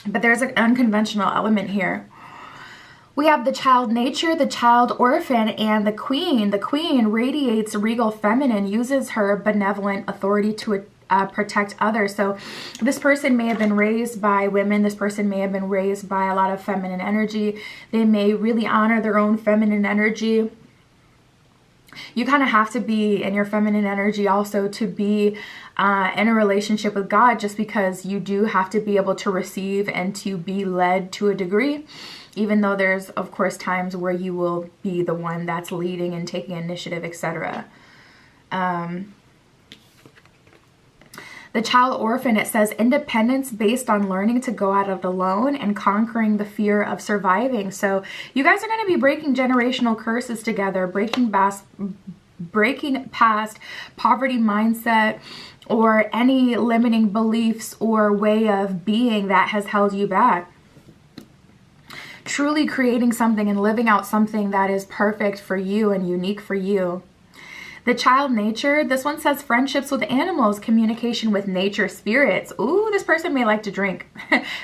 But there's an unconventional element here. We have the child nature, the child orphan, and the queen. The queen radiates regal feminine, uses her benevolent authority to protect others. So this person may have been raised by women. This person may have been raised by a lot of feminine energy. They may really honor their own feminine energy. You kind of have to be in your feminine energy also to be in a relationship with God, just because you do have to be able to receive and to be led to a degree, even though there's, of course, times where you will be the one that's leading and taking initiative, etc. The child orphan, it says independence based on learning to go at it alone and conquering the fear of surviving. So you guys are going to be breaking generational curses together, breaking past poverty mindset, or any limiting beliefs or way of being that has held you back. Truly creating something and living out something that is perfect for you and unique for you. The child nature, this one says friendships with animals, communication with nature spirits. Ooh, this person may like to drink.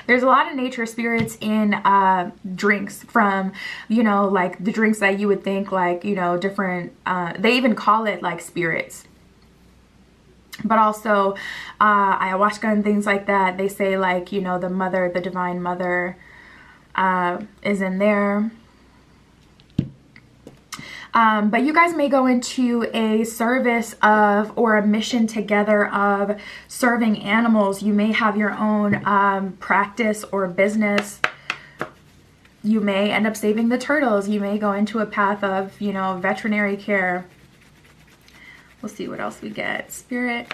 There's a lot of nature spirits in drinks, from, you know, like the drinks that you would think like, you know, different, they even call it like spirits. But also ayahuasca and things like that, they say like, you know, the mother, the divine mother is in there. But you guys may go into a service of, or a mission together of serving animals. You may have your own practice or business. You may end up saving the turtles. You may go into a path of, you know, veterinary care. We'll see what else we get. Spirit.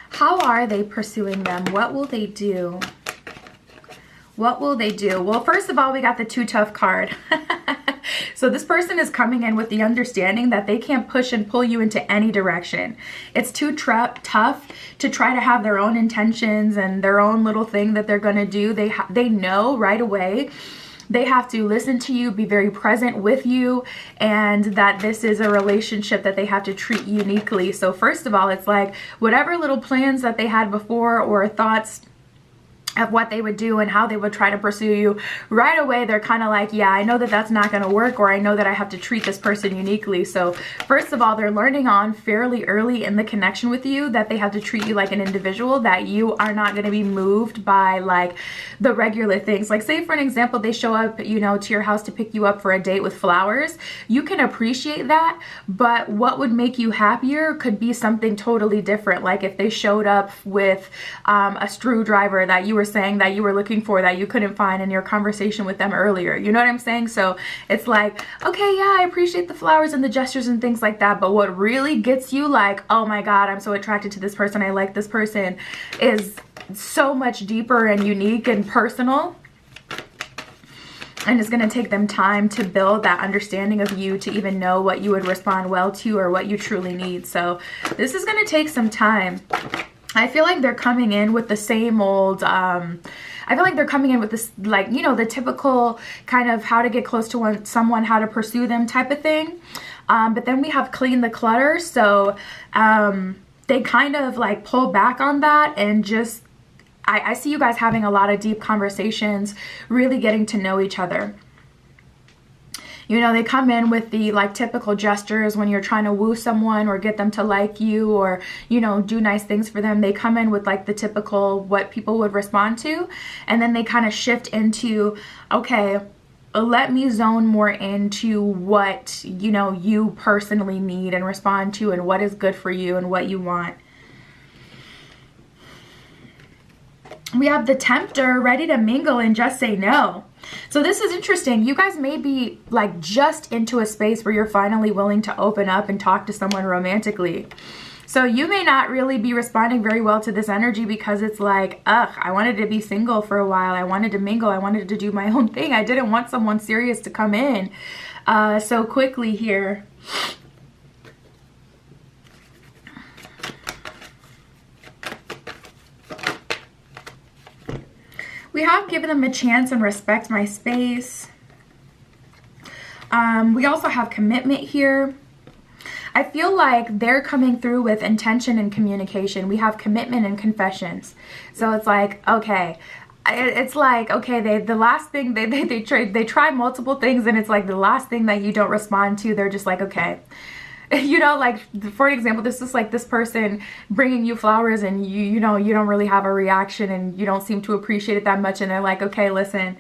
How are they pursuing them? What will they do? What will they do? Well, first of all, we got the Too Tough card. So this person is coming in with the understanding that they can't push and pull you into any direction. It's too tough to try to have their own intentions and their own little thing that they're going to do. They know right away they have to listen to you, be very present with you, and that this is a relationship that they have to treat uniquely. So first of all, it's like whatever little plans that they had before or thoughts of what they would do and how they would try to pursue you, right away they're kind of like, yeah, I know that that's not going to work, or I know that I have to treat this person uniquely. So first of all, they're learning on fairly early in the connection with you that they have to treat you like an individual, that you are not going to be moved by like the regular things. Like say for an example, they show up, you know, to your house to pick you up for a date with flowers. You can appreciate that, but what would make you happier could be something totally different. Like if they showed up with a screwdriver that you were saying that you were looking for that you couldn't find in your conversation with them earlier. You know what I'm saying? So it's like, okay, yeah, I appreciate the flowers and the gestures and things like that, but what really gets you like, oh my God, I'm so attracted to this person, I like this person, is so much deeper and unique and personal. And it's going to take them time to build that understanding of you to even know what you would respond well to or what you truly need. So this is going to take some time. I feel like they're coming in with the same old, I feel like they're coming in with this, like, you know, the typical kind of how to get close to someone, how to pursue them type of thing. But then we have clean the clutter. So they kind of like pull back on that and just, I see you guys having a lot of deep conversations, really getting to know each other. You know, they come in with the like typical gestures when you're trying to woo someone or get them to like you or, you know, do nice things for them. They come in with like the typical what people would respond to. And then they kind of shift into, okay, let me zone more into what, you know, you personally need and respond to and what is good for you and what you want. We have the tempter, ready to mingle and just say no. So this is interesting. You guys may be like just into a space where you're finally willing to open up and talk to someone romantically. So you may not really be responding very well to this energy because it's like, ugh, I wanted to be single for a while. I wanted to mingle. I wanted to do my own thing. I didn't want someone serious to come in so quickly here. We have given them a chance and respect my space. We also have commitment here. I feel like they're coming through with intention and communication. We have commitment and confessions. So it's like, okay, it's like, okay, the last thing they try multiple things, and it's like the last thing that you don't respond to, they're just like, okay. You know, like for example, this is like this person bringing you flowers and you know, you don't really have a reaction and you don't seem to appreciate it that much. And they're like, okay, listen,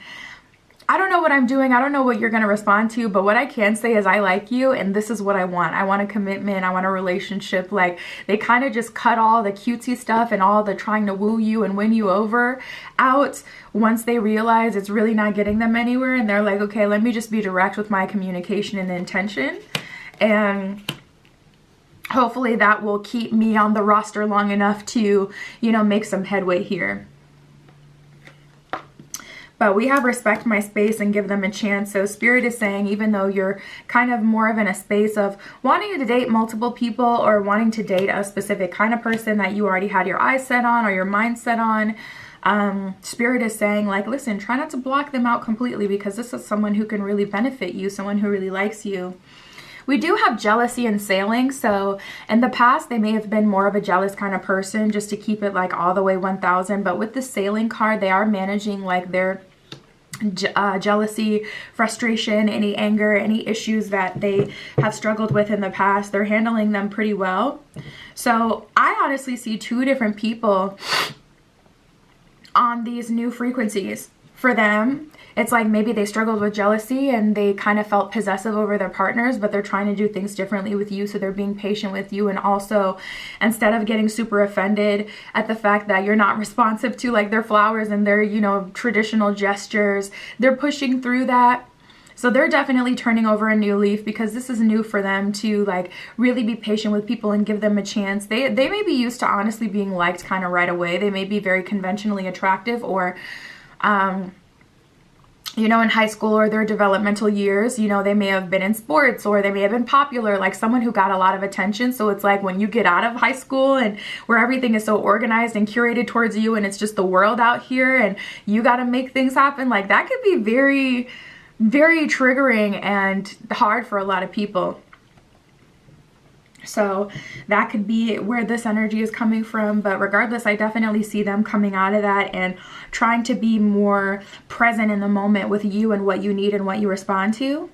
I don't know what I'm doing. I don't know what you're going to respond to, but what I can say is I like you and this is what I want. I want a commitment. I want a relationship. Like they kind of just cut all the cutesy stuff and all the trying to woo you and win you over out once they realize it's really not getting them anywhere. And they're like, okay, let me just be direct with my communication and intention. And hopefully that will keep me on the roster long enough to, you know, make some headway here. But we have respect my space and give them a chance. So Spirit is saying, even though you're kind of more of in a space of wanting to date multiple people or wanting to date a specific kind of person that you already had your eyes set on or your mind set on, Spirit is saying, like, listen, try not to block them out completely, because this is someone who can really benefit you, someone who really likes you. We do have jealousy and sailing. So in the past, they may have been more of a jealous kind of person, just to keep it like all the way 1000. But with the sailing card, they are managing like their jealousy, frustration, any anger, any issues that they have struggled with in the past. They're handling them pretty well. So I honestly see two different people on these new frequencies. For them, it's like maybe they struggled with jealousy and they kind of felt possessive over their partners, but they're trying to do things differently with you. So they're being patient with you. And also, instead of getting super offended at the fact that you're not responsive to like their flowers and their, you know, traditional gestures, they're pushing through that. So they're definitely turning over a new leaf, because this is new for them to like really be patient with people and give them a chance. They may be used to honestly being liked kind of right away. They may be very conventionally attractive, or you know, in high school or their developmental years, you know, they may have been in sports, or they may have been popular, like someone who got a lot of attention. So it's like when you get out of high school and where everything is so organized and curated towards you, and it's just the world out here and you got to make things happen, like that could be very, very triggering and hard for a lot of people. So that could be where this energy is coming from. But regardless, I definitely see them coming out of that and trying to be more present in the moment with you and what you need and what you respond to.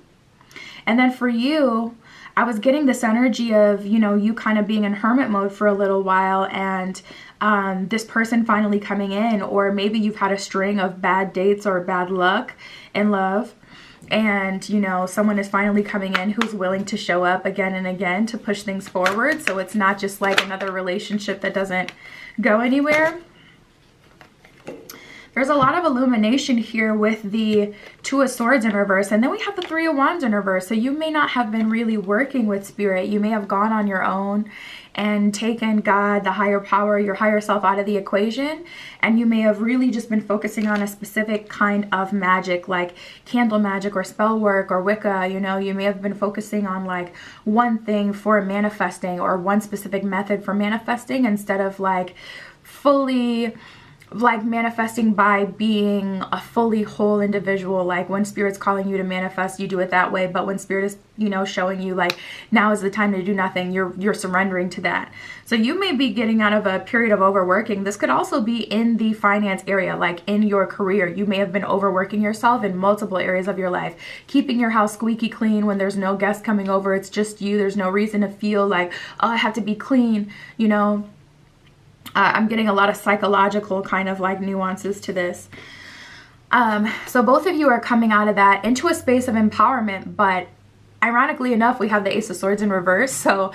And then for you, I was getting this energy of, you know, you kind of being in hermit mode for a little while, and this person finally coming in, or maybe you've had a string of bad dates or bad luck in love. And, you know, someone is finally coming in who's willing to show up again and again to push things forward. So it's not just like another relationship that doesn't go anywhere. There's a lot of illumination here with the Two of Swords in reverse. And then we have the Three of Wands in reverse. So you may not have been really working with Spirit. You may have gone on your own and taken God, the higher power, your higher self out of the equation. And you may have really just been focusing on a specific kind of magic, like candle magic or spell work or Wicca. You know, you may have been focusing on like one thing for manifesting, or one specific method for manifesting, instead of like fully like manifesting by being a fully whole individual. Like when Spirit's calling you to manifest, you do it that way. But when Spirit is, you know, showing you like now is the time to do nothing, you're surrendering to that. So you may be getting out of a period of overworking. This could also be in the finance area, like in your career. You may have been overworking yourself in multiple areas of your life, keeping your house squeaky clean when there's no guests coming over. It's just you. There's no reason to feel like, oh, I have to be clean, you know. I'm getting a lot of psychological kind of like nuances to this. So both of you are coming out of that into a space of empowerment, but ironically enough, we have the Ace of Swords in reverse. So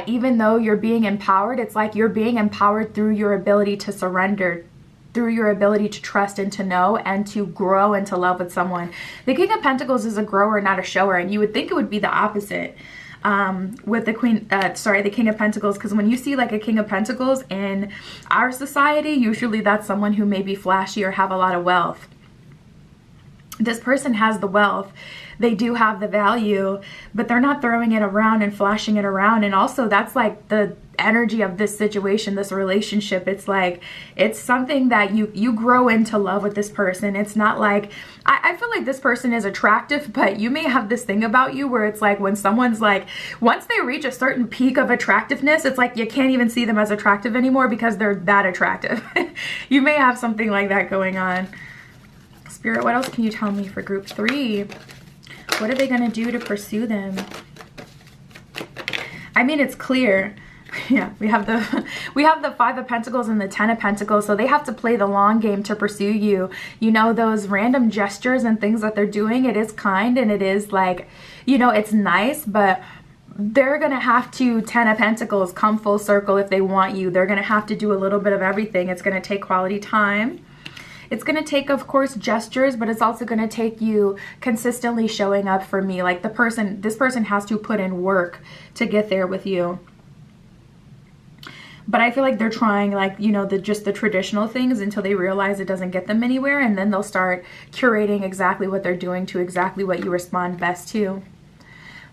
even though you're being empowered, it's like you're being empowered through your ability to surrender, through your ability to trust and to know and to grow into love with someone. The King of Pentacles is a grower, not a shower, and you would think it would be the opposite. With the King of Pentacles, because when you see like a King of Pentacles in our society, usually that's someone who may be flashy or have a lot of wealth. This person has the wealth, they do have the value, but they're not throwing it around and flashing it around. And also that's like the energy of this situation, this relationship. It's like, it's something that you grow into love with this person. It's not like, I feel like this person is attractive, but you may have this thing about you where it's like when someone's like, once they reach a certain peak of attractiveness, it's like you can't even see them as attractive anymore because they're that attractive. You may have something like that going on. Spirit, what else can you tell me for group 3? What are they going to do to pursue them? I mean, it's clear. Yeah, we have the Five of Pentacles and the Ten of Pentacles, so they have to play the long game to pursue you. You know, those random gestures and things that they're doing, it is kind and it is like, you know, it's nice, but they're gonna have to, Ten of Pentacles, come full circle if they want you. They're gonna have to do a little bit of everything. It's gonna take quality time. It's going to take, of course, gestures, but it's also going to take you consistently showing up for me. Like this person has to put in work to get there with you. But I feel like they're trying, like, you know, just the traditional things until they realize it doesn't get them anywhere. And then they'll start curating exactly what they're doing to exactly what you respond best to.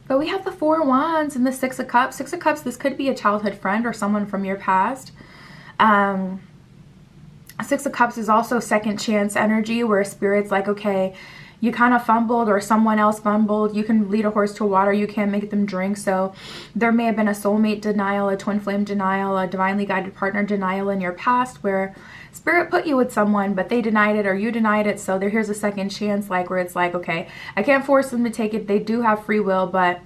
But we have the Four of Wands and the Six of Cups. Six of Cups, this could be a childhood friend or someone from your past. Six of Cups is also second chance energy, where Spirit's like, okay, you kind of fumbled or someone else fumbled. You can lead a horse to water. You can't make them drink. So there may have been a soulmate denial, a twin flame denial, a divinely guided partner denial in your past, where Spirit put you with someone, but they denied it or you denied it. So here's a second chance, like, where it's like, okay, I can't force them to take it. They do have free will, but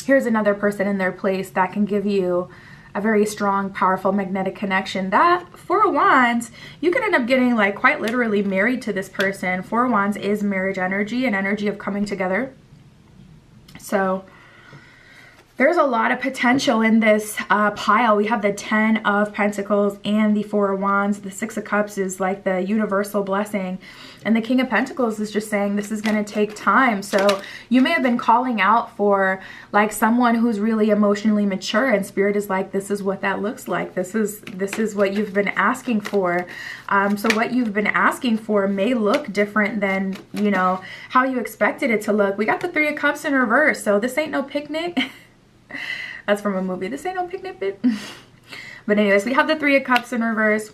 here's another person in their place that can give you a very strong, powerful magnetic connection. That Four of Wands, you could end up getting, like, quite literally married to this person. Four of Wands is marriage energy, an energy of coming together. So there's a lot of potential in this pile. We have the Ten of Pentacles and the Four of Wands. The Six of Cups is like the universal blessing. And the King of Pentacles is just saying this is going to take time. So you may have been calling out for, like, someone who's really emotionally mature, and Spirit is like, this is what that looks like. This is what you've been asking for. So what you've been asking for may look different than, you know, how you expected it to look. We got the Three of Cups in reverse. So this ain't no picnic. That's from a movie. This ain't no picnic, bit. But anyways, we have the Three of Cups in reverse.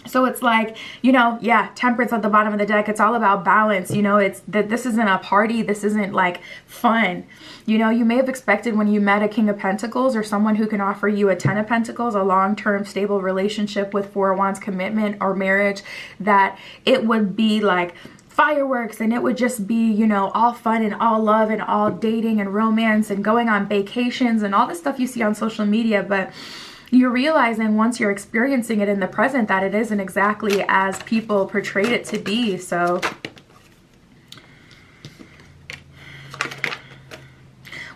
So it's like, you know, yeah, Temperance at the bottom of the deck. It's all about balance. You know, it's that this isn't a party. This isn't like fun. You know, you may have expected when you met a King of Pentacles or someone who can offer you a Ten of Pentacles, a long-term stable relationship with Four of Wands commitment or marriage, that it would be like fireworks and it would just be, you know, all fun and all love and all dating and romance and going on vacations and all the stuff you see on social media. But you're realizing once you're experiencing it in the present that it isn't exactly as people portrayed it to be. So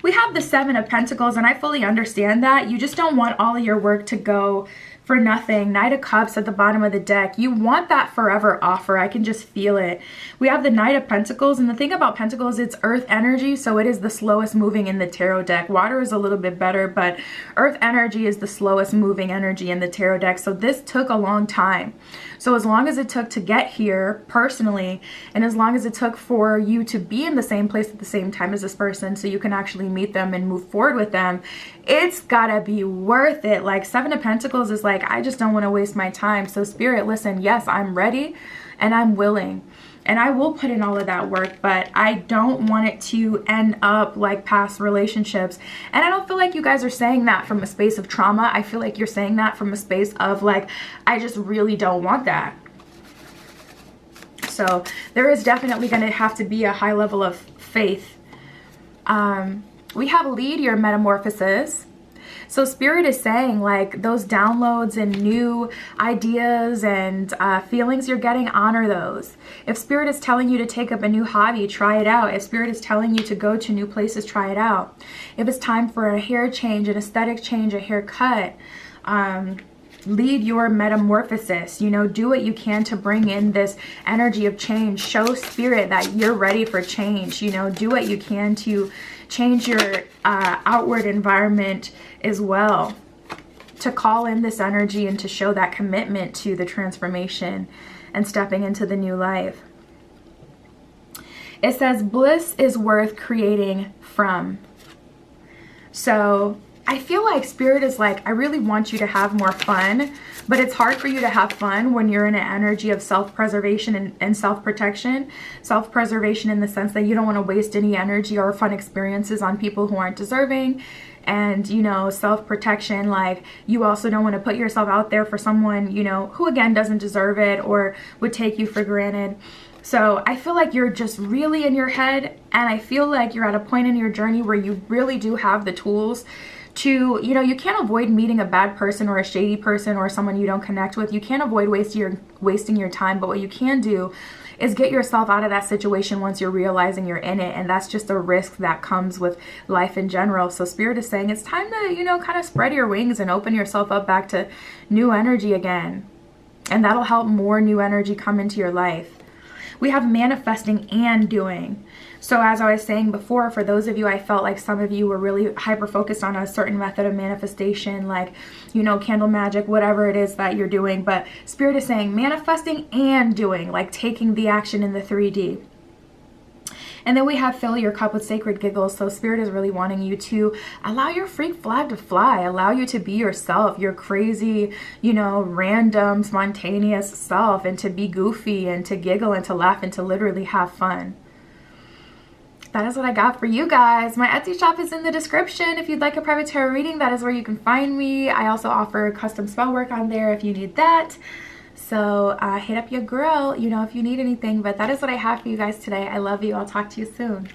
we have the Seven of Pentacles, and I fully understand that. You just don't want all of your work to go for nothing. Knight of Cups at the bottom of the deck. You want that forever offer. I can just feel it. We have the Knight of Pentacles, and the thing about Pentacles, it's earth energy, so it is the slowest moving in the tarot deck. Water is a little bit better, but earth energy is the slowest moving energy in the tarot deck. So this took a long time. So as long as it took to get here personally, and as long as it took for you to be in the same place at the same time as this person so you can actually meet them and move forward with them, it's gotta be worth it. Like, Seven of Pentacles is like, I just don't want to waste my time. So Spirit, listen, yes, I'm ready and I'm willing. And I will put in all of that work, but I don't want it to end up like past relationships. And I don't feel like you guys are saying that from a space of trauma. I feel like you're saying that from a space of like, I just really don't want that. So there is definitely going to have to be a high level of faith. We have lead your metamorphosis. So Spirit is saying, like, those downloads and new ideas and feelings you're getting, honor those. If Spirit is telling you to take up a new hobby, try it out. If Spirit is telling you to go to new places, try it out. If it's time for a hair change, an aesthetic change, a haircut, lead your metamorphosis. You know, do what you can to bring in this energy of change. Show Spirit that you're ready for change. You know, do what you can to change your outward environment as well, to call in this energy and to show that commitment to the transformation and stepping into the new life. It says bliss is worth creating from. So I feel like Spirit is like, I really want you to have more fun, but it's hard for you to have fun when you're in an energy of self-preservation and self-protection. Self-preservation in the sense that you don't want to waste any energy or fun experiences on people who aren't deserving. And, you know, self-protection, like, you also don't want to put yourself out there for someone, you know, who again doesn't deserve it or would take you for granted. So I feel like you're just really in your head, and I feel like you're at a point in your journey where you really do have the tools to, you know, you can't avoid meeting a bad person or a shady person or someone you don't connect with. You can't avoid wasting your time, but what you can do is get yourself out of that situation once you're realizing you're in it, and that's just a risk that comes with life in general. So Spirit is saying it's time to, you know, kind of spread your wings and open yourself up back to new energy again, and that'll help more new energy come into your life. We have manifesting and doing. So as I was saying before, for those of you, I felt like some of you were really hyper focused on a certain method of manifestation, like, you know, candle magic, whatever it is that you're doing. But Spirit is saying manifesting and doing, like taking the action in the 3D. And then we have fill your cup with sacred giggles. So Spirit is really wanting you to allow your freak flag to fly, allow you to be yourself, your crazy, you know, random, spontaneous self, and to be goofy and to giggle and to laugh and to literally have fun. That is what I got for you guys. My Etsy shop is in the description. If you'd like a private tarot reading, that is where you can find me. I also offer custom spell work on there if you need that. So hit up your girl, you know, if you need anything. But that is what I have for you guys today. I love you. I'll talk to you soon.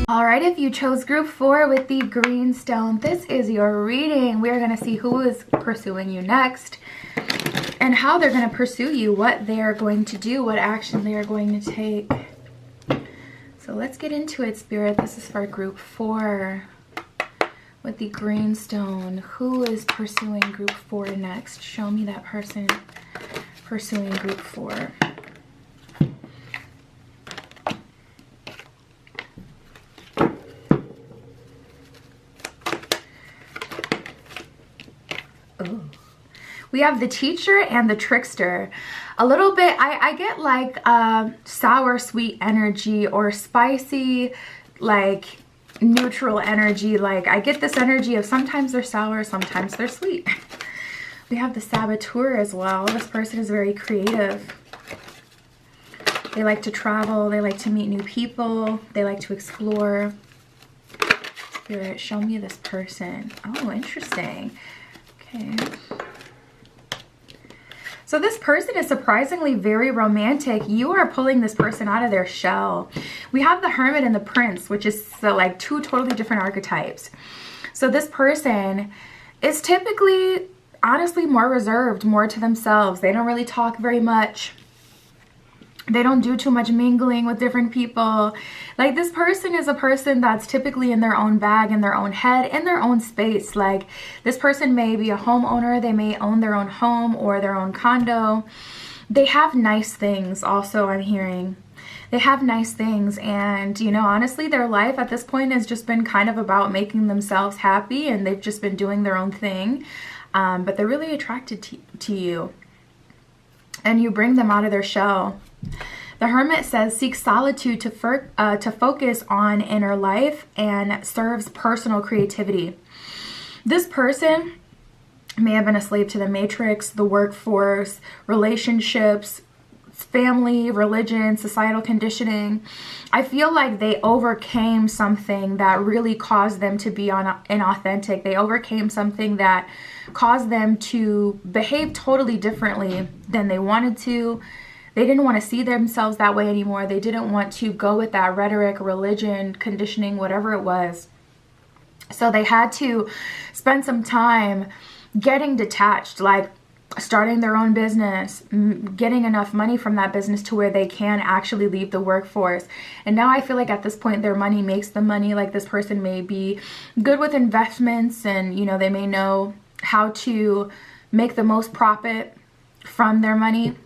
All right, if you chose group 4 with the green stone, this is your reading. We're going to see who is pursuing you next and how they're going to pursue you, what they're going to do, what action they are going to take. So let's get into it, Spirit. This is for group 4 with the green stone. Who is pursuing group 4 next? Show me that person pursuing group 4. Ooh. We have the teacher and the trickster. A little bit, I get like sour sweet energy or spicy, like neutral energy. Like I get this energy of sometimes they're sour, sometimes they're sweet. We have the saboteur as well. This person is very creative. They like to travel. They like to meet new people. They like to explore. Spirit, show me this person. Oh, interesting. Okay. So this person is surprisingly very romantic. You are pulling this person out of their shell. We have the hermit and the prince, which is like 2 totally different archetypes. So this person is typically, honestly, more reserved, more to themselves. They don't really talk very much. They don't do too much mingling with different people. Like this person is a person that's typically in their own bag, in their own head, in their own space. Like this person may be a homeowner. They may own their own home or their own condo. They have nice things also, I'm hearing. They have nice things. And, you know, honestly, their life at this point has just been kind of about making themselves happy. And they've just been doing their own thing. But they're really attracted to you. And you bring them out of their shell. The hermit says, seek solitude to focus on inner life and serves personal creativity. This person may have been a slave to the matrix, the workforce, relationships, family, religion, societal conditioning. I feel like they overcame something that really caused them to be inauthentic. They overcame something that caused them to behave totally differently than they wanted to. They didn't want to see themselves that way anymore. They didn't want to go with that rhetoric, religion, conditioning, whatever it was. So they had to spend some time getting detached, like starting their own business, getting enough money from that business to where they can actually leave the workforce. And now I feel like at this point their money makes them money. Like this person may be good with investments and, you know, they may know how to make the most profit from their money.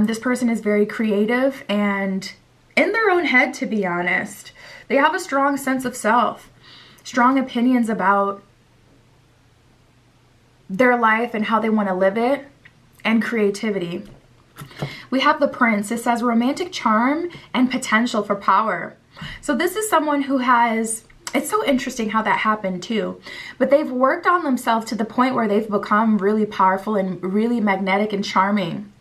This person is very creative and in their own head, to be honest. They have a strong sense of self, strong opinions about their life and how they want to live it, and creativity. We have the prince. It says romantic charm and potential for power. So this is someone who has, it's so interesting how that happened too, but they've worked on themselves to the point where they've become really powerful and really magnetic and charming.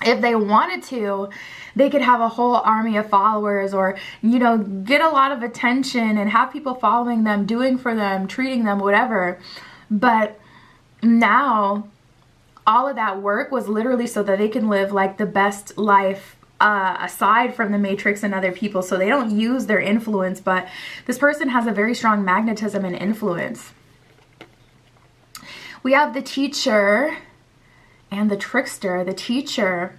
If they wanted to, they could have a whole army of followers or, you know, get a lot of attention and have people following them, doing for them, treating them, whatever. But now all of that work was literally so that they can live like the best life aside from the matrix and other people. So they don't use their influence, but this person has a very strong magnetism and influence. We have the teacher and the trickster. The teacher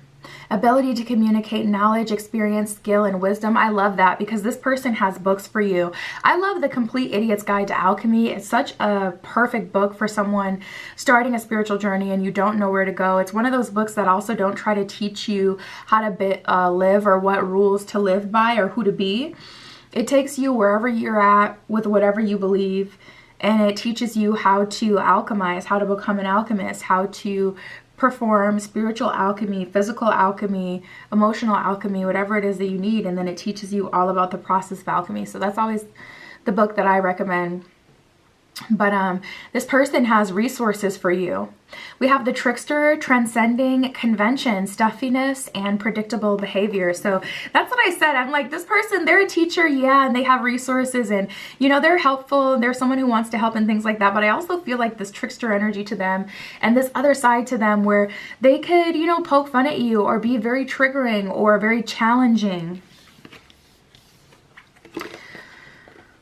Ability to communicate knowledge, experience, skill, and wisdom. I love that because this person has books for you. I love The Complete Idiot's Guide to Alchemy. It's such a perfect book for someone starting a spiritual journey and you don't know where to go. It's one of those books that also don't try to teach you how to live or what rules to live by or who to be. It takes you wherever you're at with whatever you believe, and it teaches you how to alchemize, how to become an alchemist, how to perform spiritual alchemy, physical alchemy, emotional alchemy, whatever it is that you need. And then it teaches you all about the process of alchemy. So that's always the book that I recommend. But this person has resources for you. We have the trickster, transcending convention, stuffiness, and predictable behavior. So that's what I said. I'm like, this person, they're a teacher, yeah, and they have resources, and you know, they're helpful, and they're someone who wants to help and things like that. But I also feel like this trickster energy to them and this other side to them where they could, you know, poke fun at you or be very triggering or very challenging.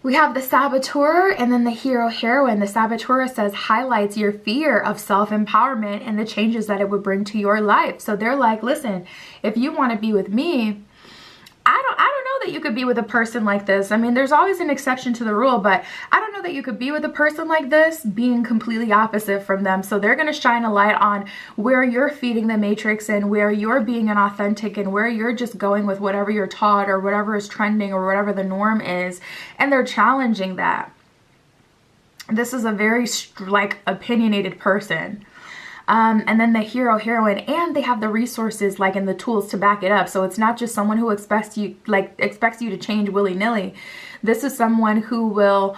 We have the saboteur and then the hero heroine. The saboteur says highlights your fear of self-empowerment and the changes that it would bring to your life. So they're like, listen, if you want to be with me, I don't know that you could be with a person like this. I mean, there's always an exception to the rule, but I don't know that you could be with a person like this being completely opposite from them. So they're going to shine a light on where you're feeding the matrix and where you're being inauthentic and where you're just going with whatever you're taught or whatever is trending or whatever the norm is. And they're challenging that. This is a very opinionated person. And then the hero heroine, and they have the resources and the tools to back it up. So it's not just someone who expects you to change willy-nilly. This is someone who will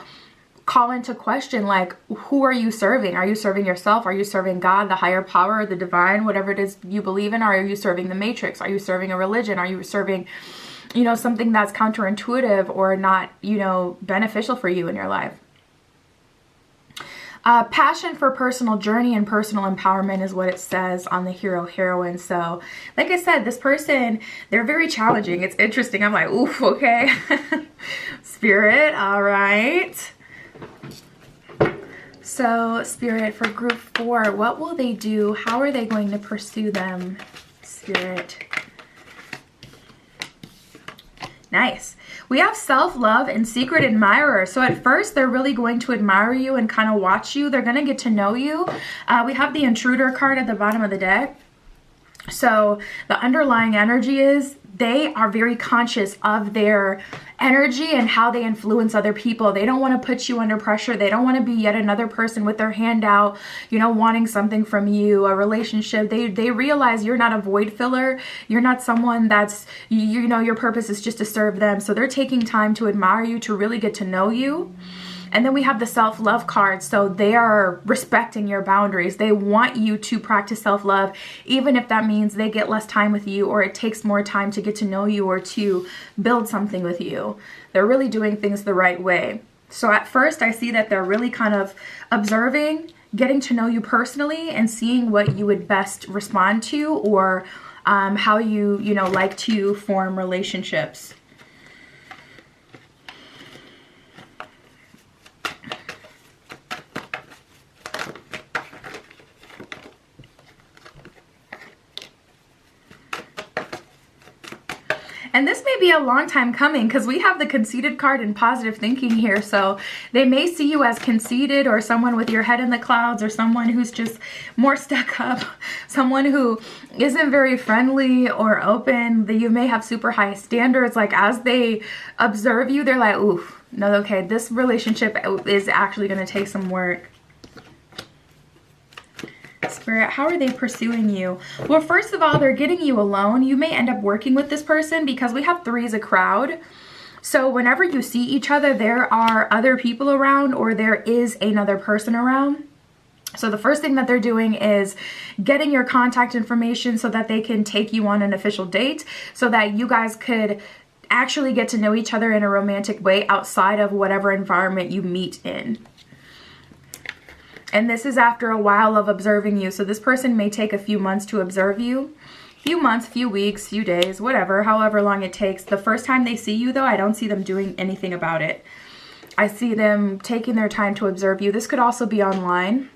call into question, who are you serving? Are you serving yourself? Are you serving God, the higher power, the divine, whatever it is you believe in? Or are you serving the matrix? Are you serving a religion? Are you serving, something that's counterintuitive or not, beneficial for you in your life? Passion for personal journey and personal empowerment is what it says on the hero heroine. So like I said, this person, they're very challenging. It's interesting. I'm like, oof, okay. Spirit, all right. So Spirit, for group 4, what will they do? How are they going to pursue them? Spirit. Nice. We have self-love and secret admirer. So at first, they're really going to admire you and kind of watch you. They're going to get to know you. We have the intruder card at the bottom of the deck. So the underlying energy is they are very conscious of their energy and how they influence other people. They don't want to put you under pressure. They don't want to be yet another person with their hand out, wanting something from you, a relationship. They realize you're not a void filler. You're not someone that's, your purpose is just to serve them. So they're taking time to admire you, to really get to know you. And then we have the self-love card. So they are respecting your boundaries. They want you to practice self-love, even if that means they get less time with you or it takes more time to get to know you or to build something with you. They're really doing things the right way. So at first, I see that they're really kind of observing, getting to know you personally and seeing what you would best respond to or how you, like to form relationships. And this may be a long time coming because we have the conceited card and positive thinking here. So they may see you as conceited or someone with your head in the clouds or someone who's just more stuck up, someone who isn't very friendly or open, that you may have super high standards. As they observe you, they're like, oof, no, okay, this relationship is actually going to take some work. Spirit, how are they pursuing you? Well, first of all, they're getting you alone. You may end up working with this person because we have 3 as a crowd. So whenever you see each other, there are other people around or there is another person around. So the first thing that they're doing is getting your contact information so that they can take you on an official date so that you guys could actually get to know each other in a romantic way outside of whatever environment you meet in. And this is after a while of observing you. So this person may take a few months to observe you. Few months, few weeks, few days, whatever, however long it takes. The first time they see you, though, I don't see them doing anything about it. I see them taking their time to observe you. This could also be online.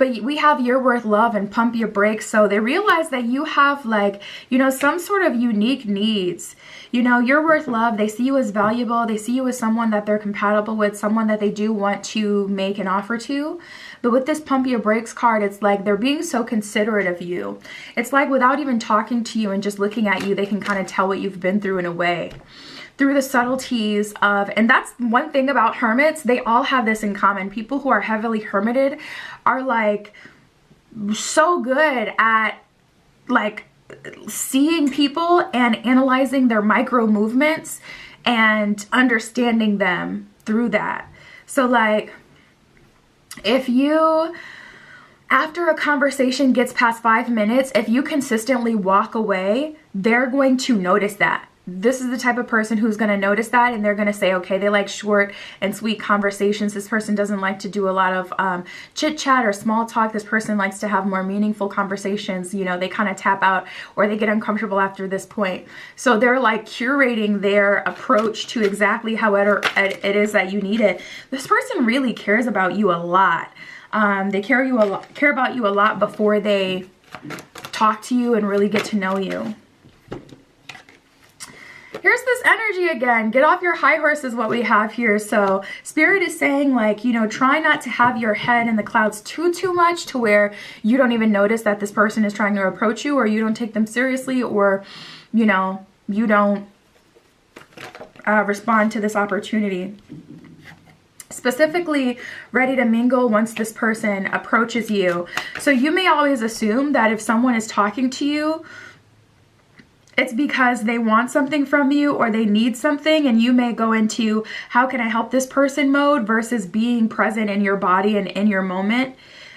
But we have You're Worth Love and Pump Your Brakes. So they realize that you have like, you know, some sort of unique needs. You know, you're worth love. They see you as valuable. They see you as someone that they're compatible with, someone that they do want to make an offer to. But with this Pump Your Brakes card, it's like they're being so considerate of you. It's like without even talking to you and just looking at you, they can kind of tell what you've been through in a way. Through the subtleties of, and that's one thing about hermits, they all have this in common. People who are heavily hermited are like so good at like seeing people and analyzing their micro movements and understanding them through that. So like if you, after a conversation gets past 5 minutes, if you consistently walk away, they're going to notice that. This is the type of person who's going to notice that, and they're going to say, okay, they like short and sweet conversations. This person doesn't like to do a lot of chit chat or small talk. This person likes to have more meaningful conversations. You know, they kind of tap out or they get uncomfortable after this point. So they're like curating their approach to exactly however it is that you need it. This person really cares about you a lot. They care about you a lot before they talk to you and really get to know you. Here's this energy again. Get off your high horse is what we have here. So Spirit is saying like, you know, try not to have your head in the clouds too much to where you don't even notice that this person is trying to approach you, or you don't take them seriously, or, you know, you don't respond to this opportunity. Specifically ready to mingle once this person approaches you. So you may always assume that if someone is talking to you, it's because they want something from you or they need something, and you may go into how can I help this person mode versus being present in your body and in your moment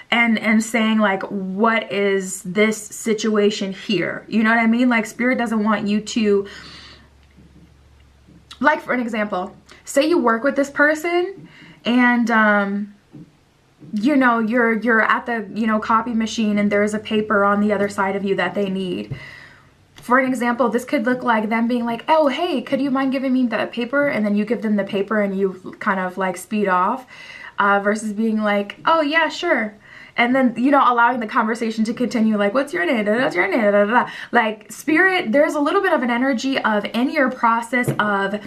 and saying like, what is this situation here? You know what I mean? Like Spirit doesn't want you to, like for an example, say you work with this person and you know, you're at the, you know, copy machine and there's a paper on the other side of you that they need. For an example, this could look like them being like, oh, hey, could you mind giving me the paper? And then you give them the paper and you kind of like speed off versus being like, oh, yeah, sure. And then, you know, allowing the conversation to continue like, what's your name? What's your name? Like Spirit, there's a little bit of an energy of in your process of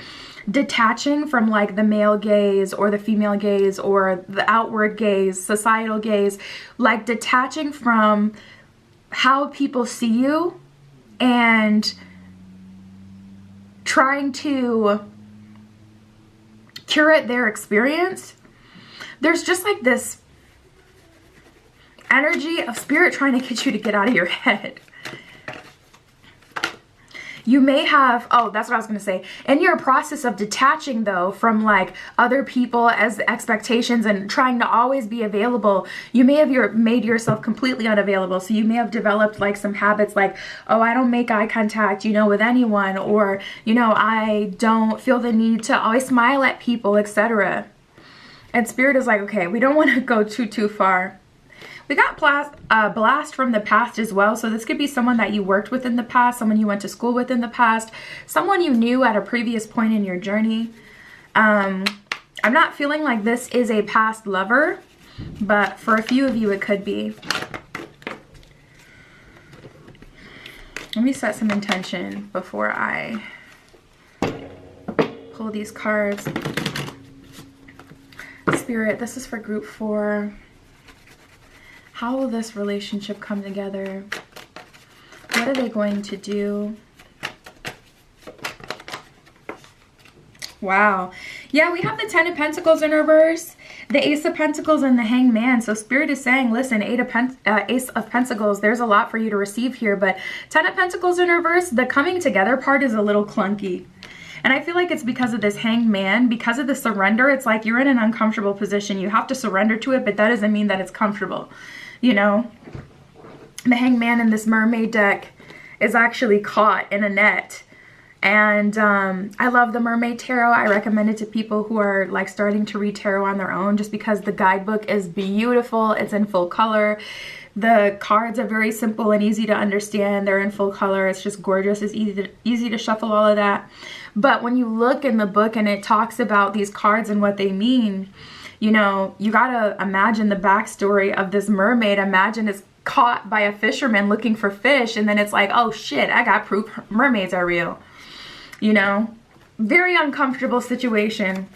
detaching from like the male gaze or the female gaze or the outward gaze, societal gaze, like detaching from how people see you and trying to curate their experience. There's just like this energy of Spirit trying to get you to get out of your head. You may have, oh, that's what I was going to say. In your process of detaching, though, from like other people as expectations and trying to always be available, you may have made yourself completely unavailable. So you may have developed like some habits like, oh, I don't make eye contact, you know, with anyone, or, you know, I don't feel the need to always smile at people, etc. And Spirit is like, okay, we don't want to go too far. We got blast from the past as well. So this could be someone that you worked with in the past, someone you went to school with in the past, someone you knew at a previous point in your journey. I'm not feeling like this is a past lover, but for a few of you it could be. Let me set some intention before I pull these cards. Spirit, this is for group 4. How will this relationship come together? What are they going to do? Wow. Yeah, we have the 10 of Pentacles in reverse, the Ace of Pentacles, and the Hanged Man. So Spirit is saying, listen, Ace of Pentacles, there's a lot for you to receive here, but 10 of Pentacles in reverse, the coming together part is a little clunky. And I feel like it's because of this Hanged Man, because of the surrender. It's like you're in an uncomfortable position. You have to surrender to it, but that doesn't mean that it's comfortable. You know, the Hanged Man in this mermaid deck is actually caught in a net. And I love the Mermaid Tarot. I recommend it to people who are like starting to read tarot on their own, just because the guidebook is beautiful. It's in full color. The cards are very simple and easy to understand. They're in full color. It's just gorgeous. It's easy to shuffle all of that. But when you look in the book and it talks about these cards and what they mean, you know, you gotta imagine the backstory of this mermaid. Imagine it's caught by a fisherman looking for fish, and then it's like, oh shit, I got proof mermaids are real. You know, very uncomfortable situation.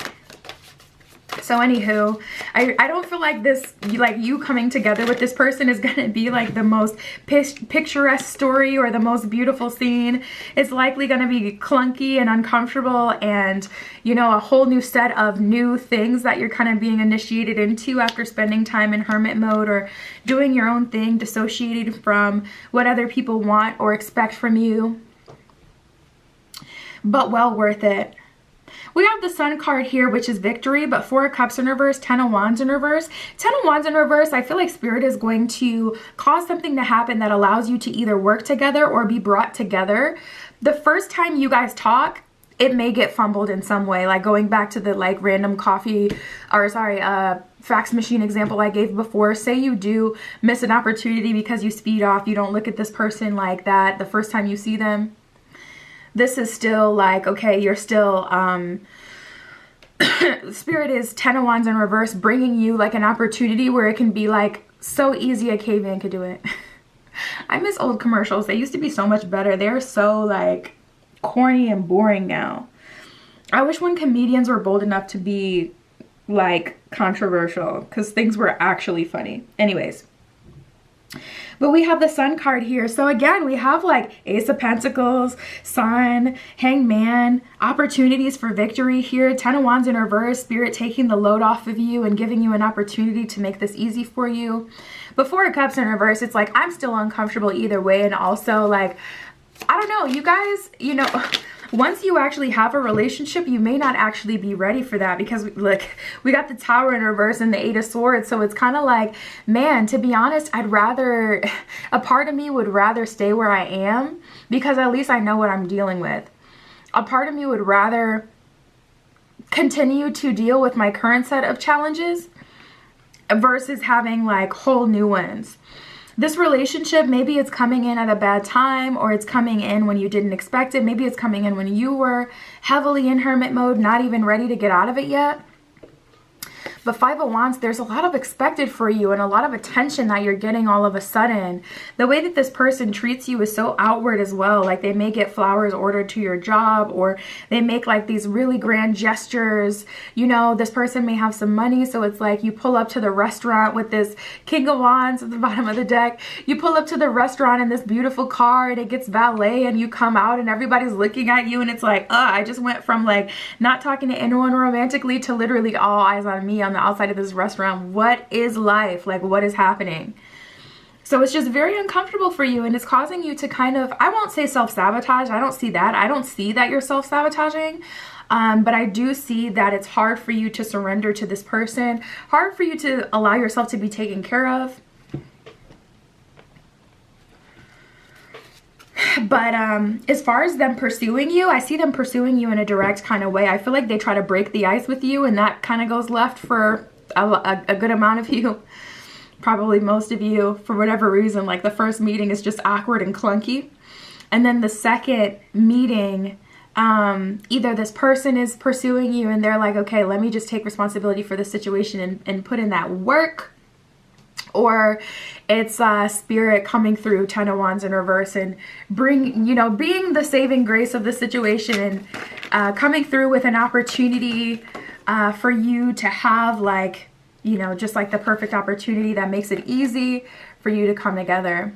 So anywho, I don't feel like this, like you coming together with this person is going to be like the most picturesque story or the most beautiful scene. It's likely going to be clunky and uncomfortable, and, you know, a whole new set of new things that you're kind of being initiated into after spending time in hermit mode or doing your own thing, dissociated from what other people want or expect from you. But well worth it. We have the Sun card here, which is victory, but 4 of Cups in reverse, 10 of Wands in reverse. 10 of Wands in reverse, I feel like Spirit is going to cause something to happen that allows you to either work together or be brought together. The first time you guys talk, it may get fumbled in some way, like going back to the like random coffee, or sorry, fax machine example I gave before. Say you do miss an opportunity because you speed off, you don't look at this person like that the first time you see them. This is still like, okay, you're still, Spirit is 10 of Wands in reverse, bringing you like an opportunity where it can be like so easy a caveman could do it. I miss old commercials. They used to be so much better. They're so like corny and boring now. I wish when comedians were bold enough to be like controversial, because things were actually funny. Anyways. But we have the Sun card here. So again, we have like Ace of Pentacles, Sun, Hangman, opportunities for victory here. 10 of Wands in reverse, Spirit taking the load off of you and giving you an opportunity to make this easy for you. But 4 of Cups in reverse, it's like I'm still uncomfortable either way. And also like, I don't know, you guys, you know, once you actually have a relationship, you may not actually be ready for that, because look, we got the Tower in reverse and the 8 of Swords. So it's kind of like, man, to be honest, I'd rather, a part of me would rather stay where I am, because at least I know what I'm dealing with. A part of me would rather continue to deal with my current set of challenges versus having like whole new ones. This relationship, maybe it's coming in at a bad time, or it's coming in when you didn't expect it. Maybe it's coming in when you were heavily in hermit mode, not even ready to get out of it yet. But 5 of Wands, there's a lot of expected for you and a lot of attention that you're getting all of a sudden. The way that this person treats you is so outward as well. Like they may get flowers ordered to your job, or they make like these really grand gestures. You know, this person may have some money, so it's like you pull up to the restaurant with this King of Wands at the bottom of the deck. You pull up to the restaurant in this beautiful car, and it gets valet, and you come out and everybody's looking at you, and it's like, I just went from like not talking to anyone romantically to literally all eyes on me on the outside of this restaurant. What is life? Like, what is happening? So it's just very uncomfortable for you, and it's causing you to kind of, I won't say self-sabotage. I don't see that. I don't see that you're self-sabotaging. But I do see that it's hard for you to surrender to this person, hard for you to allow yourself to be taken care of. But as far as them pursuing you, I see them pursuing you in a direct kind of way. I feel like they try to break the ice with you, and that kind of goes left for a good amount of you. Probably most of you, for whatever reason. Like the first meeting is just awkward and clunky. And then the second meeting, either this person is pursuing you and they're like, okay, let me just take responsibility for the situation and put in that work. Or it's Spirit coming through, 10 of Wands in reverse, and being the saving grace of the situation, and coming through with an opportunity for you to have like, just like the perfect opportunity that makes it easy for you to come together.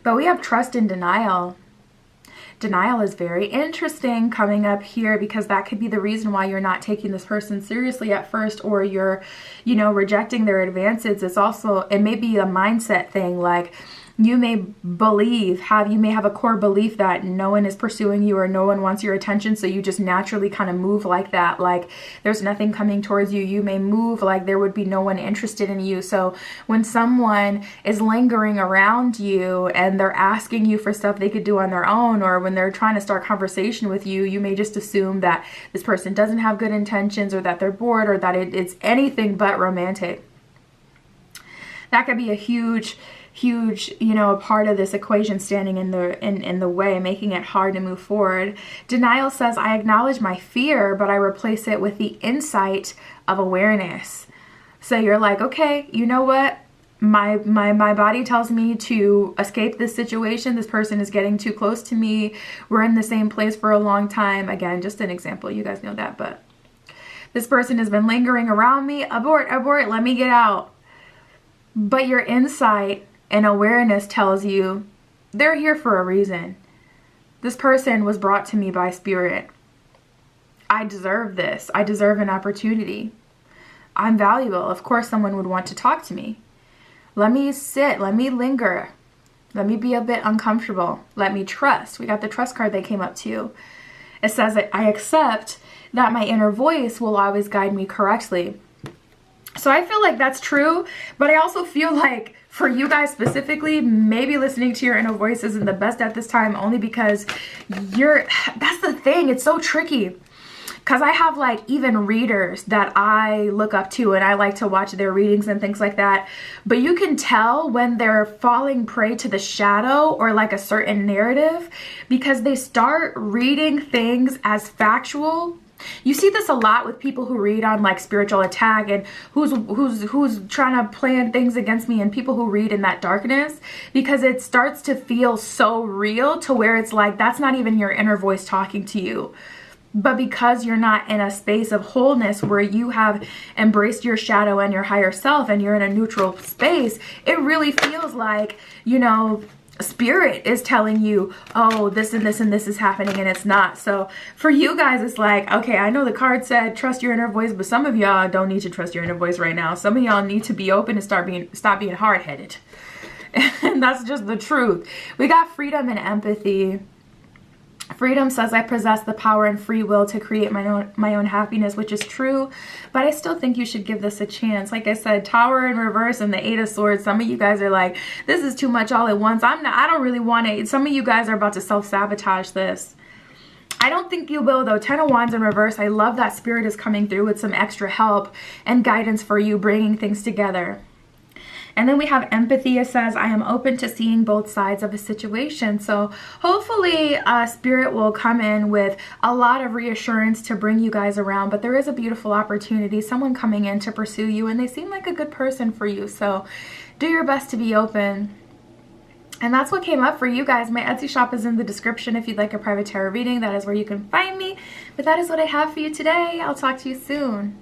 But we have trust and denial. Denial is very interesting coming up here, because that could be the reason why you're not taking this person seriously at first, or you're, rejecting their advances. It may be a mindset thing. Like you may have a core belief that no one is pursuing you or no one wants your attention. So you just naturally kind of move like that. Like there's nothing coming towards you. You may move like there would be no one interested in you. So when someone is lingering around you and they're asking you for stuff they could do on their own, or when they're trying to start conversation with you, you may just assume that this person doesn't have good intentions, or that they're bored, or that it's anything but romantic. That could be a huge huge, a part of this equation standing in the way, making it hard to move forward. Denial says, I acknowledge my fear, but I replace it with the insight of awareness. So you're like, okay, you know what? My body tells me to escape this situation. This person is getting too close to me. We're in the same place for a long time. Again, just an example. You guys know that, but this person has been lingering around me. Abort, abort, let me get out. But your insight and awareness tells you they're here for a reason. This person was brought to me by spirit. I deserve this. I deserve an opportunity. I'm valuable. Of course, someone would want to talk to me. Let me sit. Let me linger. Let me be a bit uncomfortable. Let me trust. We got the trust card that came up too. It says that I accept that my inner voice will always guide me correctly. So I feel like that's true, but I also feel like for you guys specifically, maybe listening to your inner voice isn't the best at this time, only because that's the thing. It's so tricky. Because I have like even readers that I look up to and I like to watch their readings and things like that. But you can tell when they're falling prey to the shadow or like a certain narrative because they start reading things as factual. You see this a lot with people who read on like spiritual attack and who's trying to plan things against me, and people who read in that darkness, because it starts to feel so real to where it's like that's not even your inner voice talking to you. But because you're not in a space of wholeness where you have embraced your shadow and your higher self and you're in a neutral space, it really feels like, spirit is telling you, oh, this and this and this is happening, and it's not. So for you guys, it's like, okay, I know the card said trust your inner voice, but some of y'all don't need to trust your inner voice right now. Some of y'all need to be open and stop being hard-headed. And that's just the truth. We got freedom and empathy. Freedom says I possess the power and free will to create my own happiness, which is true, but I still think you should give this a chance. Like I said, Tower in reverse and the Eight of Swords. Some of you guys are like, this is too much all at once. I don't really want it. Some of you guys are about to self-sabotage this. I don't think you will though. 10 of Wands in reverse. I love that spirit is coming through with some extra help and guidance for you, bringing things together. And then we have empathy. It says, I am open to seeing both sides of a situation. So hopefully spirit will come in with a lot of reassurance to bring you guys around. But there is a beautiful opportunity, someone coming in to pursue you, and they seem like a good person for you. So do your best to be open. And that's what came up for you guys. My Etsy shop is in the description if you'd like a private tarot reading. That is where you can find me. But that is what I have for you today. I'll talk to you soon.